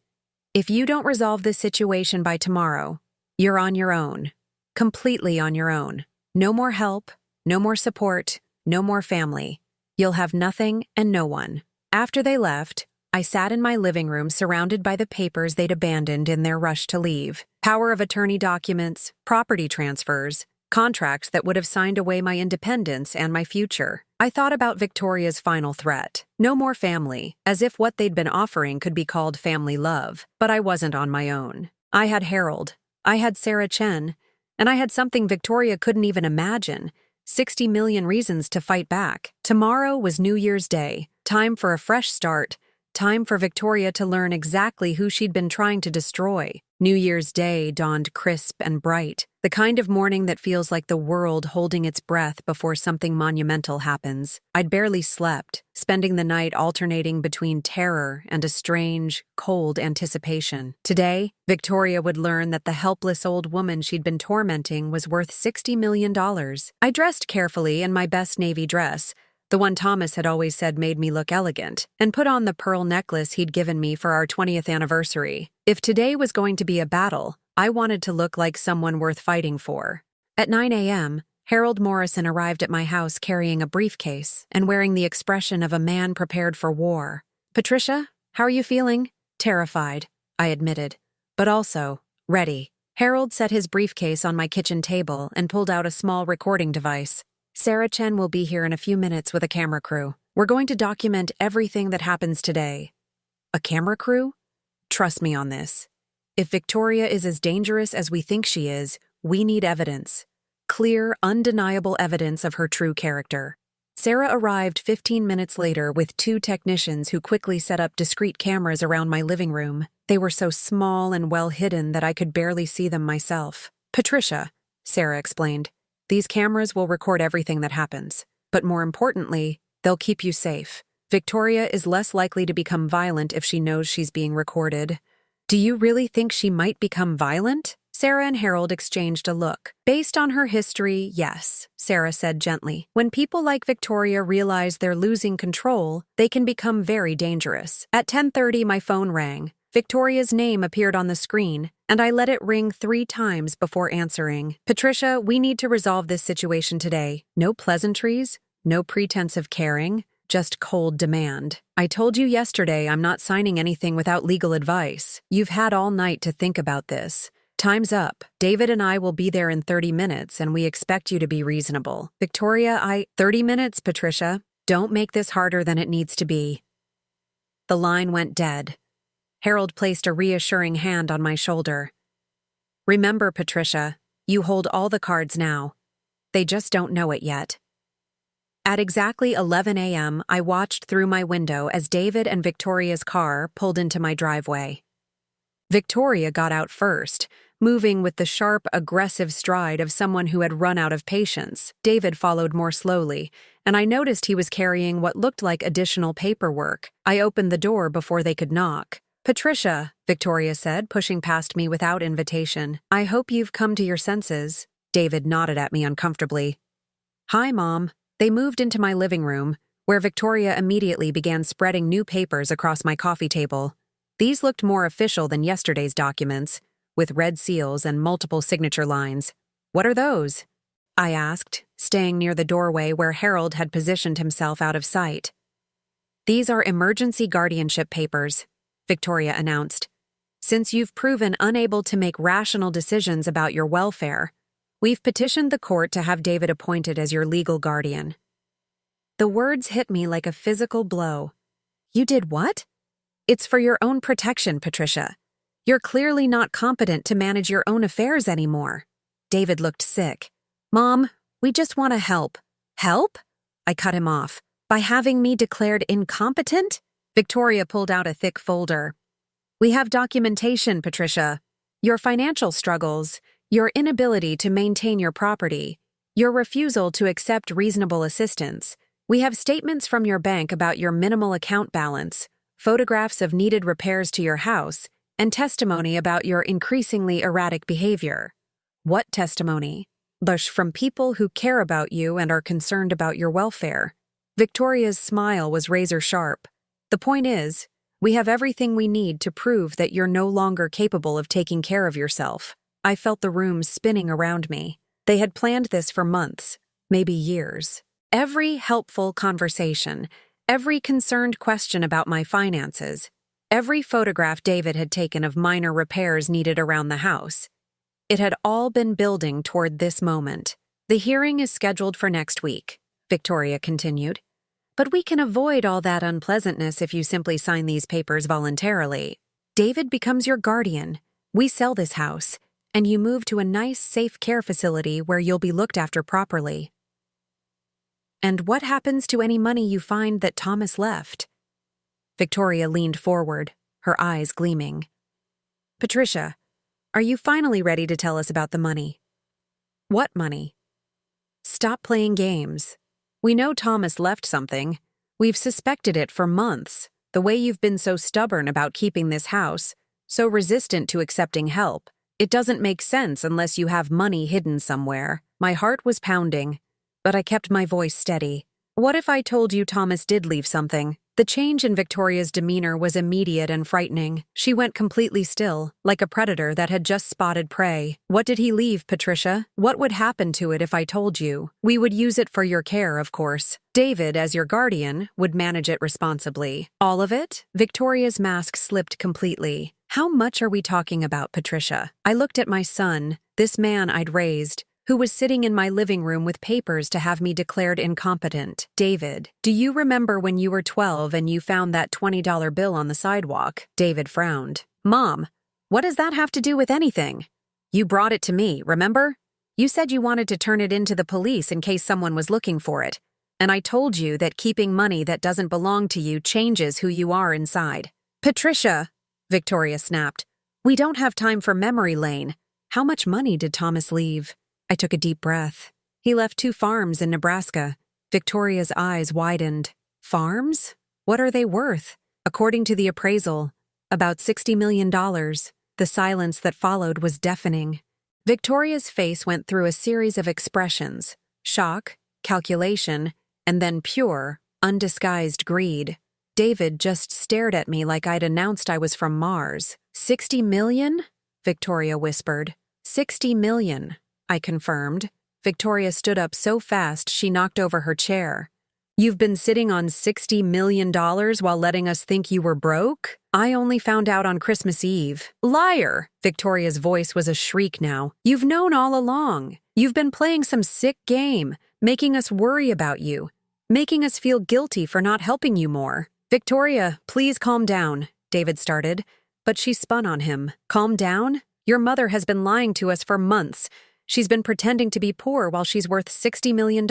If you don't resolve this situation by tomorrow, you're on your own. Completely on your own. No more help, no more support, no more family. You'll have nothing and no one. After they left, I sat in my living room surrounded by the papers they'd abandoned in their rush to leave. Power of attorney documents, property transfers, contracts that would have signed away my independence and my future. I thought about Victoria's final threat. No more family, as if what they'd been offering could be called family love. But I wasn't on my own. I had Harold. I had Sarah Chen. And I had something Victoria couldn't even imagine. 60 million reasons to fight back. Tomorrow was New Year's Day. Time for a fresh start. Time for Victoria to learn exactly who she'd been trying to destroy. New Year's Day dawned crisp and bright. The kind of morning that feels like the world holding its breath before something monumental happens. I'd barely slept, spending the night alternating between terror and a strange, cold anticipation. Today, Victoria would learn that the helpless old woman she'd been tormenting was worth $60 million. I dressed carefully in my best navy dress, the one Thomas had always said made me look elegant, and put on the pearl necklace he'd given me for our 20th anniversary. If today was going to be a battle, I wanted to look like someone worth fighting for. At 9 a.m., Harold Morrison arrived at my house carrying a briefcase and wearing the expression of a man prepared for war. Patricia, how are you feeling? Terrified, I admitted, but also ready. Harold set his briefcase on my kitchen table and pulled out a small recording device. Sarah Chen will be here in a few minutes with a camera crew. We're going to document everything that happens today. A camera crew? Trust me on this. If Victoria is as dangerous as we think she is, we need evidence. Clear, undeniable evidence of her true character. Sarah arrived 15 minutes later with 2 technicians who quickly set up discreet cameras around my living room. They were so small and well hidden that I could barely see them myself. "Patricia," Sarah explained, "these cameras will record everything that happens. But more importantly, they'll keep you safe. Victoria is less likely to become violent if she knows she's being recorded." "Do you really think she might become violent?" Sarah and Harold exchanged a look. "Based on her history, yes," Sarah said gently. "When people like Victoria realize they're losing control, they can become very dangerous." At 10:30, my phone rang. Victoria's name appeared on the screen, and I let it ring 3 times before answering. "Patricia, we need to resolve this situation today. No pleasantries, no pretense of caring, just cold demand. I told you yesterday I'm not signing anything without legal advice. You've had all night to think about this. Time's up. David and I will be there in 30 minutes, and we expect you to be reasonable." "Victoria, 30 minutes, Patricia. Don't make this harder than it needs to be." The line went dead. Harold placed a reassuring hand on my shoulder. "Remember, Patricia, you hold all the cards now. They just don't know it yet." At exactly 11 a.m., I watched through my window as David and Victoria's car pulled into my driveway. Victoria got out first, moving with the sharp, aggressive stride of someone who had run out of patience. David followed more slowly, and I noticed he was carrying what looked like additional paperwork. I opened the door before they could knock. "Patricia," Victoria said, pushing past me without invitation. "I hope you've come to your senses." David nodded at me uncomfortably. "Hi, Mom." They moved into my living room, where Victoria immediately began spreading new papers across my coffee table. These looked more official than yesterday's documents, with red seals and multiple signature lines. "What are those?" I asked, staying near the doorway where Harold had positioned himself out of sight. "These are emergency guardianship papers," Victoria announced. "Since you've proven unable to make rational decisions about your welfare, we've petitioned the court to have David appointed as your legal guardian." The words hit me like a physical blow. "You did what?" "It's for your own protection, Patricia. You're clearly not competent to manage your own affairs anymore." David looked sick. "Mom, we just want to help." "Help?" I cut him off. "By having me declared incompetent?" Victoria pulled out a thick folder. "We have documentation, Patricia. Your financial struggles, your inability to maintain your property, your refusal to accept reasonable assistance. We have statements from your bank about your minimal account balance, photographs of needed repairs to your house, and testimony about your increasingly erratic behavior." "What testimony?" "From people who care about you and are concerned about your welfare." Victoria's smile was razor-sharp. "The point is, we have everything we need to prove that you're no longer capable of taking care of yourself." I felt the room spinning around me. They had planned this for months, maybe years. Every helpful conversation, every concerned question about my finances, every photograph David had taken of minor repairs needed around the house. It had all been building toward this moment. "The hearing is scheduled for next week," Victoria continued. "But we can avoid all that unpleasantness if you simply sign these papers voluntarily. David becomes your guardian. We sell this house, and you move to a nice, safe care facility where you'll be looked after properly." "And what happens to any money you find that Thomas left?" Victoria leaned forward, her eyes gleaming. "Patricia, are you finally ready to tell us about the money?" "What money?" "Stop playing games. We know Thomas left something. We've suspected it for months. The way you've been so stubborn about keeping this house, so resistant to accepting help. It doesn't make sense unless you have money hidden somewhere." My heart was pounding, but I kept my voice steady. "What if I told you Thomas did leave something?" The change in Victoria's demeanor was immediate and frightening. She went completely still, like a predator that had just spotted prey. "What did he leave, Patricia? What would happen to it if I told you?" "We would use it for your care, of course. David, as your guardian, would manage it responsibly." "All of it?" Victoria's mask slipped completely. "How much are we talking about, Patricia?" I looked at my son, this man I'd raised, who was sitting in my living room with papers to have me declared incompetent. "David, do you remember when you were 12 and you found that $20 bill on the sidewalk?" David frowned. "Mom, what does that have to do with anything? You brought it to me, remember? You said you wanted to turn it into the police in case someone was looking for it. And I told you that keeping money that doesn't belong to you changes who you are inside. Patricia, Victoria snapped. We don't have time for memory lane. How much money did Thomas leave? I took a deep breath. He left 2 farms in Nebraska. Victoria's eyes widened. Farms? What are they worth? According to the appraisal, about $60 million. The silence that followed was deafening. Victoria's face went through a series of expressions: shock, calculation, and then pure, undisguised greed. David just stared at me like I'd announced I was from Mars. 60 million? Victoria whispered. 60 million, I confirmed. Victoria stood up so fast she knocked over her chair. You've been sitting on $60 million while letting us think you were broke? I only found out on Christmas Eve. Liar! Victoria's voice was a shriek now. You've known all along. You've been playing some sick game, making us worry about you, making us feel guilty for not helping you more. Victoria, please calm down, David started, but she spun on him. Calm down? Your mother has been lying to us for months. She's been pretending to be poor while she's worth $60 million.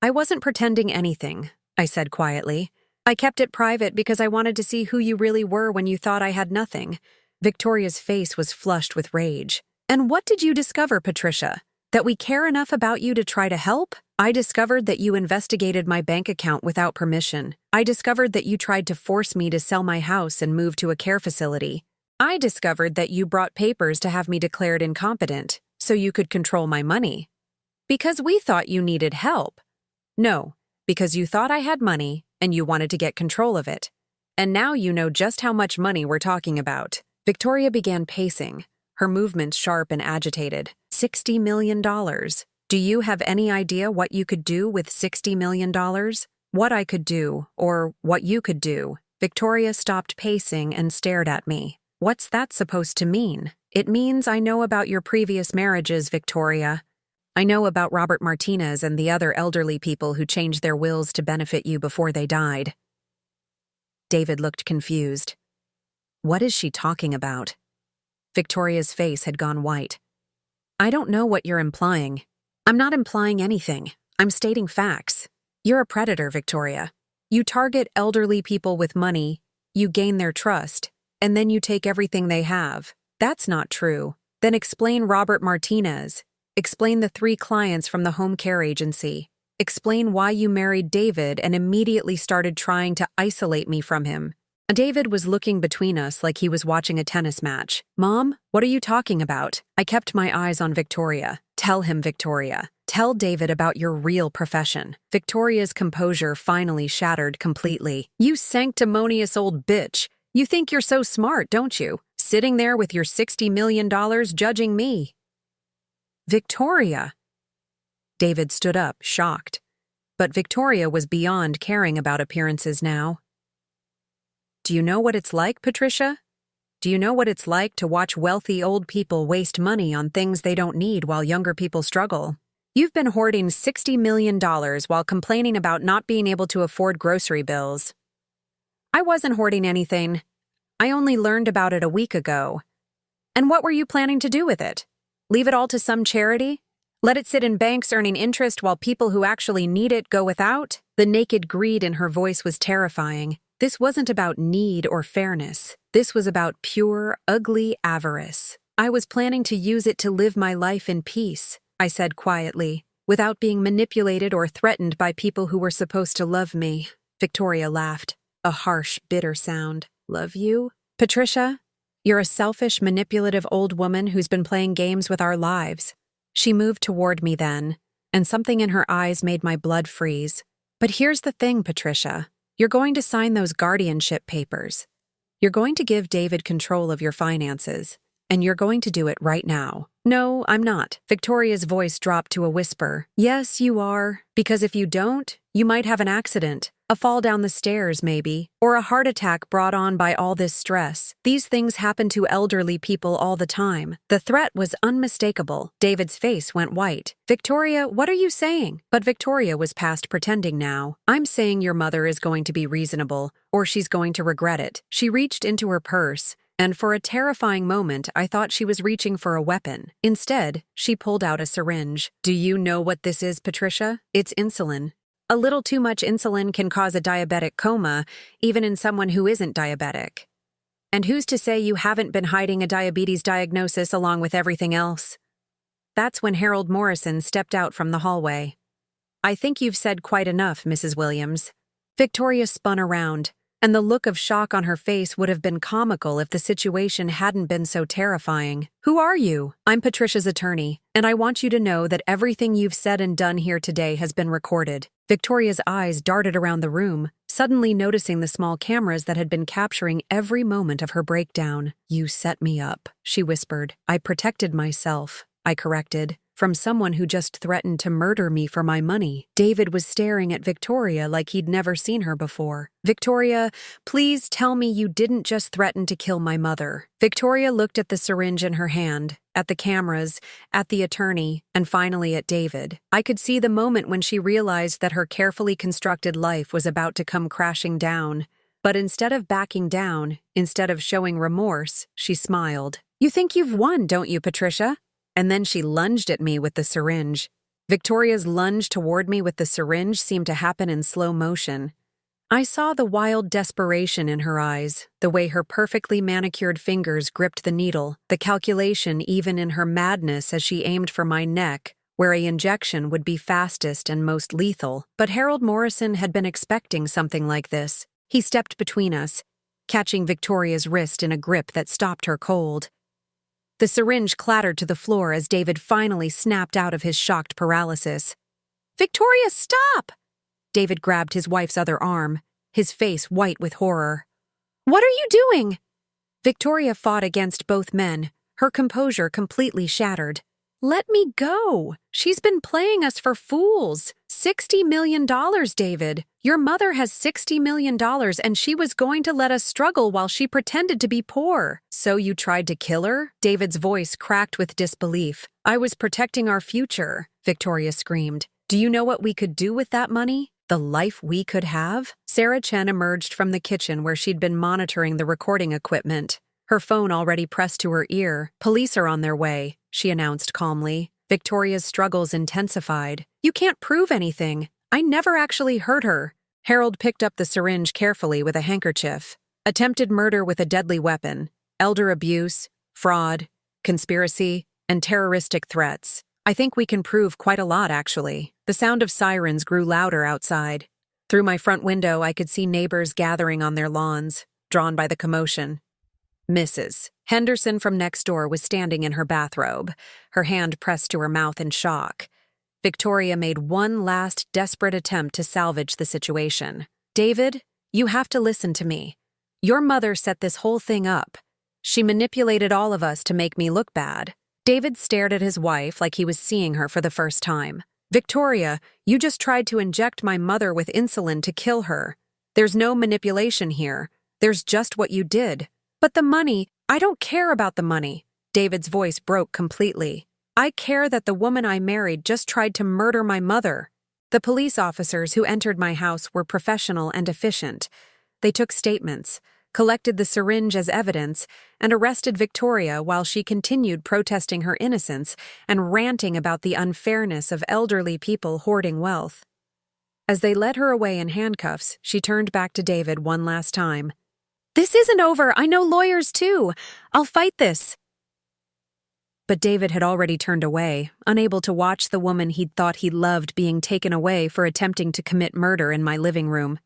I wasn't pretending anything, I said quietly. I kept it private because I wanted to see who you really were when you thought I had nothing. Victoria's face was flushed with rage. And what did you discover, Patricia? That we care enough about you to try to help? I discovered that you investigated my bank account without permission. I discovered that you tried to force me to sell my house and move to a care facility. I discovered that you brought papers to have me declared incompetent, so you could control my money. Because we thought you needed help. No, because you thought I had money and you wanted to get control of it. And now you know just how much money we're talking about. Victoria began pacing, her movements sharp and agitated. $60 million. Do you have any idea what you could do with $60 million? What I could do, or what you could do? Victoria stopped pacing and stared at me. What's that supposed to mean? It means I know about your previous marriages, Victoria. I know about Robert Martinez and the other elderly people who changed their wills to benefit you before they died. David looked confused. What is she talking about? Victoria's face had gone white. I don't know what you're implying. I'm not implying anything. I'm stating facts. You're a predator, Victoria. You target elderly people with money, you gain their trust, and then you take everything they have. That's not true. Then explain Robert Martinez. Explain the 3 clients from the home care agency. Explain why you married David and immediately started trying to isolate me from him. David was looking between us like he was watching a tennis match. Mom, what are you talking about? I kept my eyes on Victoria. Tell him, Victoria. Tell David about your real profession. Victoria's composure finally shattered completely. You sanctimonious old bitch. You think you're so smart, don't you? Sitting there with your $60 million judging me. Victoria. David stood up, shocked. But Victoria was beyond caring about appearances now. Do you know what it's like, Patricia? Do you know what it's like to watch wealthy old people waste money on things they don't need while younger people struggle? You've been hoarding $60 million while complaining about not being able to afford grocery bills. I wasn't hoarding anything. I only learned about it a week ago. And what were you planning to do with it? Leave it all to some charity? Let it sit in banks earning interest while people who actually need it go without? The naked greed in her voice was terrifying. This wasn't about need or fairness. This was about pure, ugly avarice. I was planning to use it to live my life in peace, I said quietly, without being manipulated or threatened by people who were supposed to love me. Victoria laughed, a harsh, bitter sound. Love you? Patricia, you're a selfish, manipulative old woman who's been playing games with our lives. She moved toward me then, and something in her eyes made my blood freeze. But here's the thing, Patricia. You're going to sign those guardianship papers. You're going to give David control of your finances, and you're going to do it right now. No, I'm not. Victoria's voice dropped to a whisper. Yes, you are. Because if you don't, you might have an accident. A fall down the stairs, maybe, or a heart attack brought on by all this stress. These things happen to elderly people all the time. The threat was unmistakable. David's face went white. Victoria, what are you saying? But Victoria was past pretending now. I'm saying your mother is going to be reasonable, or she's going to regret it. She reached into her purse and for a terrifying moment I thought she was reaching for a weapon. Instead, she pulled out a syringe. "Do you know what this is, Patricia? It's insulin. A little too much insulin can cause a diabetic coma, even in someone who isn't diabetic. And who's to say you haven't been hiding a diabetes diagnosis along with everything else?" That's when Harold Morrison stepped out from the hallway. "I think you've said quite enough, Mrs. Williams." Victoria spun around, and the look of shock on her face would have been comical if the situation hadn't been so terrifying. "Who are you?" "I'm Patricia's attorney, and I want you to know that everything you've said and done here today has been recorded." Victoria's eyes darted around the room, suddenly noticing the small cameras that had been capturing every moment of her breakdown. "You set me up," she whispered. "I protected myself," I corrected, "from someone who just threatened to murder me for my money." David was staring at Victoria like he'd never seen her before. "Victoria, please tell me you didn't just threaten to kill my mother." Victoria looked at the syringe in her hand, at the cameras, at the attorney, and finally at David. I could see the moment when she realized that her carefully constructed life was about to come crashing down. But instead of backing down, instead of showing remorse, she smiled. "You think you've won, don't you, Patricia?" And then she lunged at me with the syringe. Victoria's lunge toward me with the syringe seemed to happen in slow motion. I saw the wild desperation in her eyes, the way her perfectly manicured fingers gripped the needle, the calculation even in her madness as she aimed for my neck, where an injection would be fastest and most lethal. But Harold Morrison had been expecting something like this. He stepped between us, catching Victoria's wrist in a grip that stopped her cold. The syringe clattered to the floor as David finally snapped out of his shocked paralysis. "Victoria, stop!" David grabbed his wife's other arm, his face white with horror. "What are you doing?" Victoria fought against both men, her composure completely shattered. "Let me go. She's been playing us for fools. $60 million, David. Your mother has $60 million and she was going to let us struggle while she pretended to be poor. So you tried to kill her?" David's voice cracked with disbelief. "I was protecting our future," Victoria screamed. "Do you know what we could do with that money? The life we could have?" Sarah Chen emerged from the kitchen where she'd been monitoring the recording equipment, her phone already pressed to her ear. "Police are on their way," she announced calmly. Victoria's struggles intensified. "You can't prove anything. I never actually hurt her." Harold picked up the syringe carefully with a handkerchief. "Attempted murder with a deadly weapon, elder abuse, fraud, conspiracy, and terroristic threats. I think we can prove quite a lot, actually." The sound of sirens grew louder outside. Through my front window, I could see neighbors gathering on their lawns, drawn by the commotion. Mrs. Henderson from next door was standing in her bathrobe, her hand pressed to her mouth in shock. Victoria made one last desperate attempt to salvage the situation. "David, you have to listen to me. Your mother set this whole thing up. She manipulated all of us to make me look bad." David stared at his wife like he was seeing her for the first time. "Victoria, you just tried to inject my mother with insulin to kill her. There's no manipulation here. There's just what you did." "But the money, I don't care about the money." David's voice broke completely. "I care that the woman I married just tried to murder my mother." The police officers who entered my house were professional and efficient. They took statements, collected the syringe as evidence, and arrested Victoria while she continued protesting her innocence and ranting about the unfairness of elderly people hoarding wealth. As they led her away in handcuffs, she turned back to David one last time. "This isn't over. I know lawyers too. I'll fight this." But David had already turned away, unable to watch the woman he'd thought he loved being taken away for attempting to commit murder in my living room.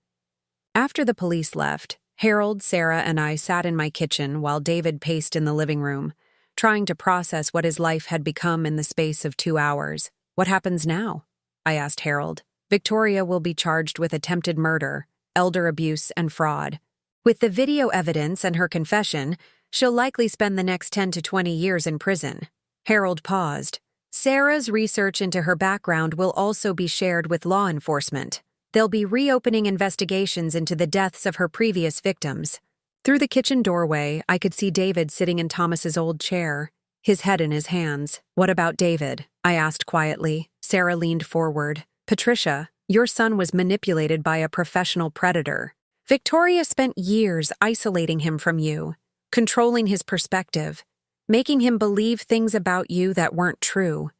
After the police left, Harold, Sarah, and I sat in my kitchen while David paced in the living room, trying to process what his life had become in the space of 2 hours. "What happens now?" I asked Harold. "Victoria will be charged with attempted murder, elder abuse, and fraud. With the video evidence and her confession, she'll likely spend the next 10 to 20 years in prison." Harold paused. "Sarah's research into her background will also be shared with law enforcement. They'll be reopening investigations into the deaths of her previous victims." Through the kitchen doorway, I could see David sitting in Thomas's old chair, his head in his hands. "What about David?" I asked quietly. Sarah leaned forward. "Patricia, your son was manipulated by a professional predator. Victoria spent years isolating him from you. controlling his perspective, making him believe things about you that weren't true.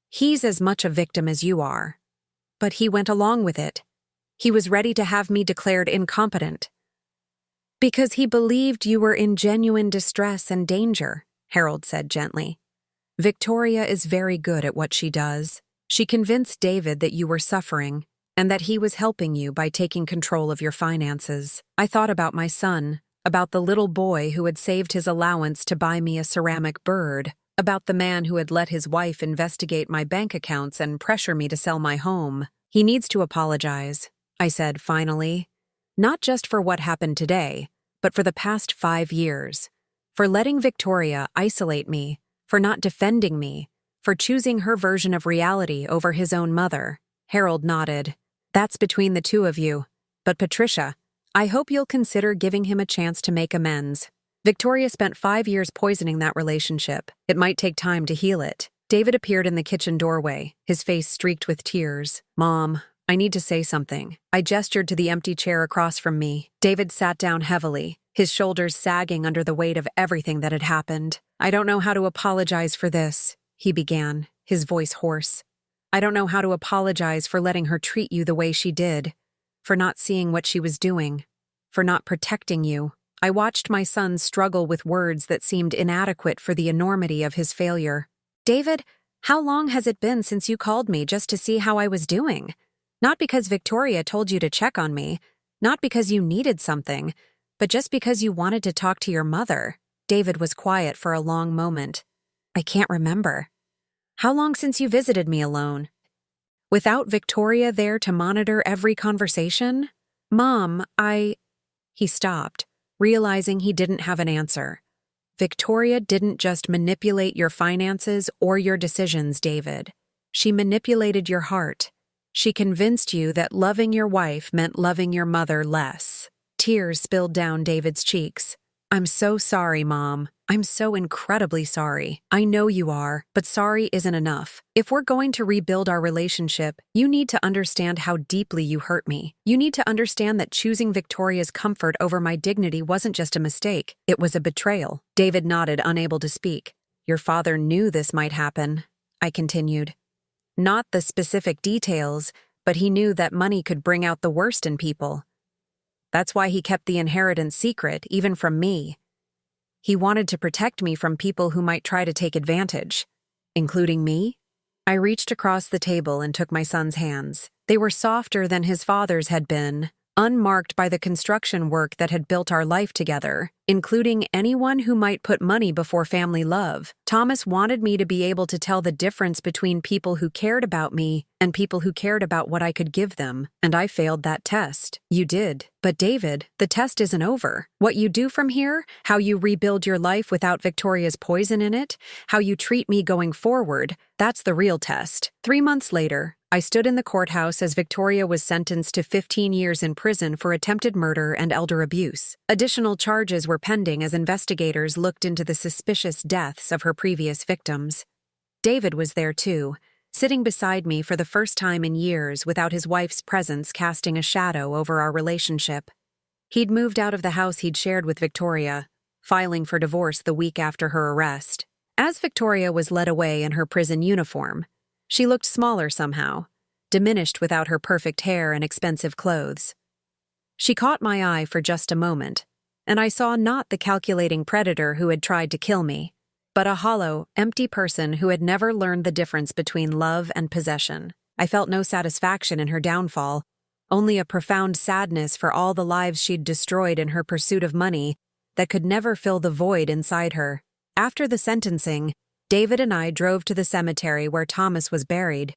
He's as much a victim as you are. But he went along with it. He was ready to have me declared incompetent. Because he believed you were in genuine distress and danger, Harold said gently. Victoria is very good at what she does. She convinced David that you were suffering and that he was helping you by taking control of your finances. I thought about my son, about the little boy who had saved his allowance to buy me a ceramic bird, about the man who had let his wife investigate my bank accounts and pressure me to sell my home. He needs to apologize, I said finally. Not just for what happened today, but for the past 5 years. For letting Victoria isolate me, for not defending me, for choosing her version of reality over his own mother. Harold nodded. That's between the two of you. But Patricia, I hope you'll consider giving him a chance to make amends. Victoria spent 5 years poisoning that relationship. It might take time to heal it. David appeared in the kitchen doorway, his face streaked with tears. Mom, I need to say something. I gestured to the empty chair across from me. David sat down heavily, his shoulders sagging under the weight of everything that had happened. I don't know how to apologize for this, he began, his voice hoarse. I don't know how to apologize for letting her treat you the way she did, for not seeing what she was doing, for not protecting you. I watched my son struggle with words that seemed inadequate for the enormity of his failure. David, how long has it been since you called me just to see how I was doing? Not because Victoria told you to check on me, not because you needed something, but just because you wanted to talk to your mother. David was quiet for a long moment. I can't remember. How long since you visited me alone? Without Victoria there to monitor every conversation? Mom, He stopped, realizing he didn't have an answer. Victoria didn't just manipulate your finances or your decisions, David. She manipulated your heart. She convinced you that loving your wife meant loving your mother less. Tears spilled down David's cheeks. I'm so sorry, Mom. I'm so incredibly sorry. I know you are, but sorry isn't enough. If we're going to rebuild our relationship, you need to understand how deeply you hurt me. You need to understand that choosing Victoria's comfort over my dignity wasn't just a mistake. It was a betrayal. David nodded, unable to speak. Your father knew this might happen, I continued. Not the specific details, but he knew that money could bring out the worst in people. That's why he kept the inheritance secret, even from me. He wanted to protect me from people who might try to take advantage. Including me? I reached across the table and took my son's hands. They were softer than his father's had been, unmarked by the construction work that had built our life together, including anyone who might put money before family love. Thomas wanted me to be able to tell the difference between people who cared about me and people who cared about what I could give them, and I failed that test. You did. But David, the test isn't over. What you do from here, how you rebuild your life without Victoria's poison in it, how you treat me going forward, that's the real test. 3 months later, I stood in the courthouse as Victoria was sentenced to 15 years in prison for attempted murder and elder abuse. Additional charges were pending as investigators looked into the suspicious deaths of her previous victims. David was there too, sitting beside me for the first time in years without his wife's presence casting a shadow over our relationship. He'd moved out of the house he'd shared with Victoria, filing for divorce the week after her arrest. As Victoria was led away in her prison uniform, she looked smaller somehow, diminished without her perfect hair and expensive clothes. She caught my eye for just a moment, and I saw not the calculating predator who had tried to kill me, but a hollow, empty person who had never learned the difference between love and possession. I felt no satisfaction in her downfall, only a profound sadness for all the lives she'd destroyed in her pursuit of money that could never fill the void inside her. After the sentencing, David and I drove to the cemetery where Thomas was buried.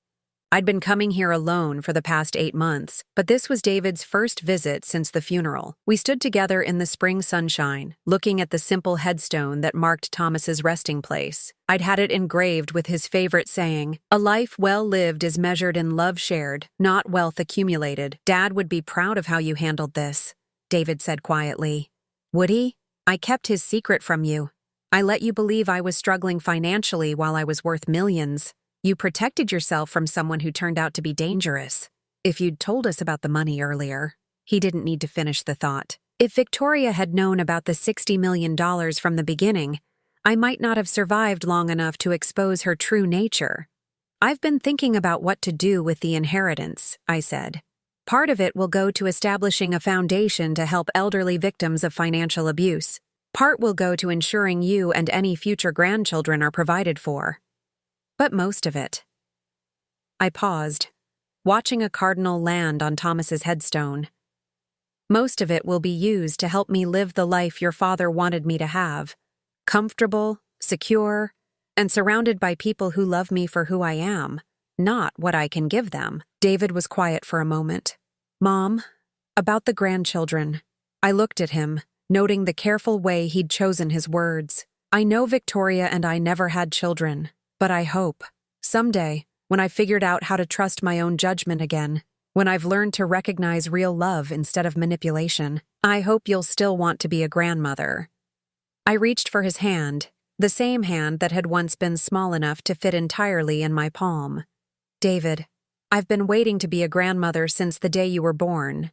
I'd been coming here alone for the past 8 months, but this was David's first visit since the funeral. We stood together in the spring sunshine, looking at the simple headstone that marked Thomas's resting place. I'd had it engraved with his favorite saying, "A life well lived is measured in love shared, not wealth accumulated." Dad would be proud of how you handled this, David said quietly. Would he? I kept his secret from you. I let you believe I was struggling financially while I was worth millions. You protected yourself from someone who turned out to be dangerous. If you'd told us about the money earlier, he didn't need to finish the thought. If Victoria had known about the $60 million from the beginning, I might not have survived long enough to expose her true nature. I've been thinking about what to do with the inheritance, I said. Part of it will go to establishing a foundation to help elderly victims of financial abuse. Part will go to ensuring you and any future grandchildren are provided for. But most of it. I paused, watching a cardinal land on Thomas's headstone. Most of it will be used to help me live the life your father wanted me to have. Comfortable, secure, and surrounded by people who love me for who I am, not what I can give them. David was quiet for a moment. Mom, about the grandchildren. I looked at him, noting the careful way he'd chosen his words. I know Victoria and I never had children, but I hope, someday, when I've figured out how to trust my own judgment again, when I've learned to recognize real love instead of manipulation, I hope you'll still want to be a grandmother. I reached for his hand, the same hand that had once been small enough to fit entirely in my palm. David, I've been waiting to be a grandmother since the day you were born.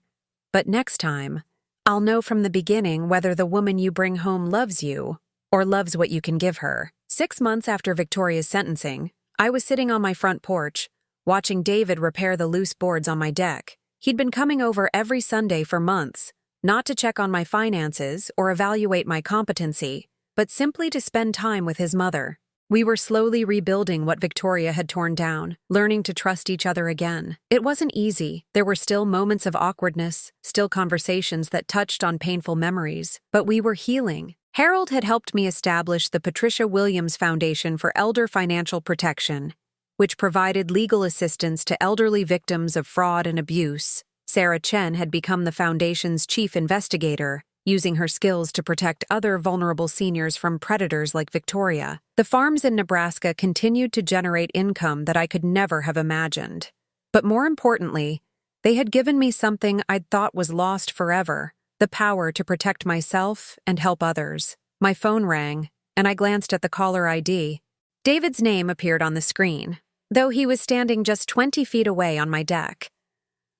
But next time, I'll know from the beginning whether the woman you bring home loves you or loves what you can give her. 6 months after Victoria's sentencing, I was sitting on my front porch, watching David repair the loose boards on my deck. He'd been coming over every Sunday for months, not to check on my finances or evaluate my competency, but simply to spend time with his mother. We were slowly rebuilding what Victoria had torn down, learning to trust each other again. It wasn't easy. There were still moments of awkwardness, still conversations that touched on painful memories, but we were healing. Harold had helped me establish the Patricia Williams Foundation for Elder Financial Protection, which provided legal assistance to elderly victims of fraud and abuse. Sarah Chen had become the foundation's chief investigator, using her skills to protect other vulnerable seniors from predators like Victoria. The farms in Nebraska continued to generate income that I could never have imagined. But more importantly, they had given me something I'd thought was lost forever: the power to protect myself and help others. My phone rang, and I glanced at the caller ID. David's name appeared on the screen, though he was standing just 20 feet away on my deck.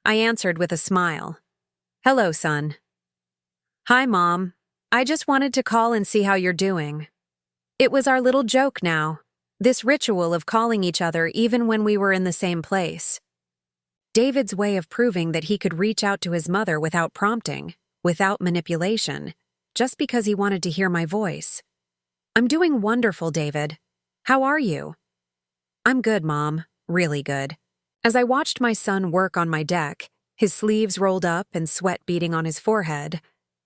I answered with a smile. "Hello, son." "Hi, Mom. I just wanted to call and see how you're doing." It was our little joke now, this ritual of calling each other even when we were in the same place. David's way of proving that he could reach out to his mother without prompting, without manipulation, just because he wanted to hear my voice. "I'm doing wonderful, David. How are you?" "I'm good, Mom. Really good." As I watched my son work on my deck, his sleeves rolled up and sweat beading on his forehead,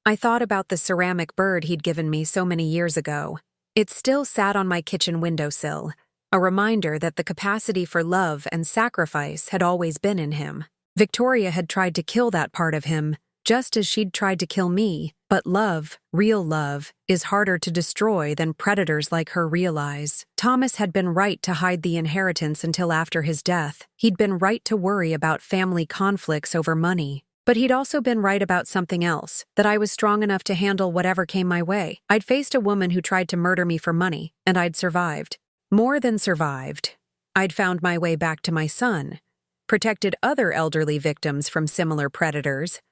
I thought about the ceramic bird he'd given me so many years ago. It still sat on my kitchen windowsill, a reminder that the capacity for love and sacrifice had always been in him. Victoria had tried to kill that part of him, just as she'd tried to kill me, but love, real love, is harder to destroy than predators like her realize. Thomas had been right to hide the inheritance until after his death. He'd been right to worry about family conflicts over money. But he'd also been right about something else, that I was strong enough to handle whatever came my way. I'd faced a woman who tried to murder me for money, and I'd survived. More than survived. I'd found my way back to my son, protected other elderly victims from similar predators,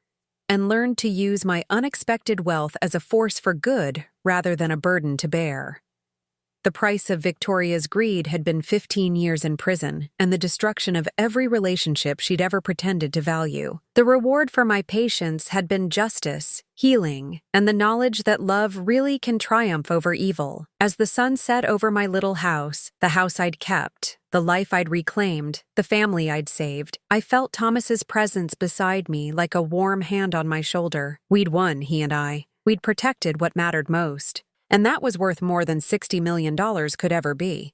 and learned to use my unexpected wealth as a force for good rather than a burden to bear. The price of Victoria's greed had been 15 years in prison and the destruction of every relationship she'd ever pretended to value. The reward for my patience had been justice, healing, and the knowledge that love really can triumph over evil. As the sun set over my little house, the house I'd kept, the life I'd reclaimed, the family I'd saved, I felt Thomas's presence beside me like a warm hand on my shoulder. We'd won, he and I. We'd protected what mattered most. And that was worth more than $60 million could ever be.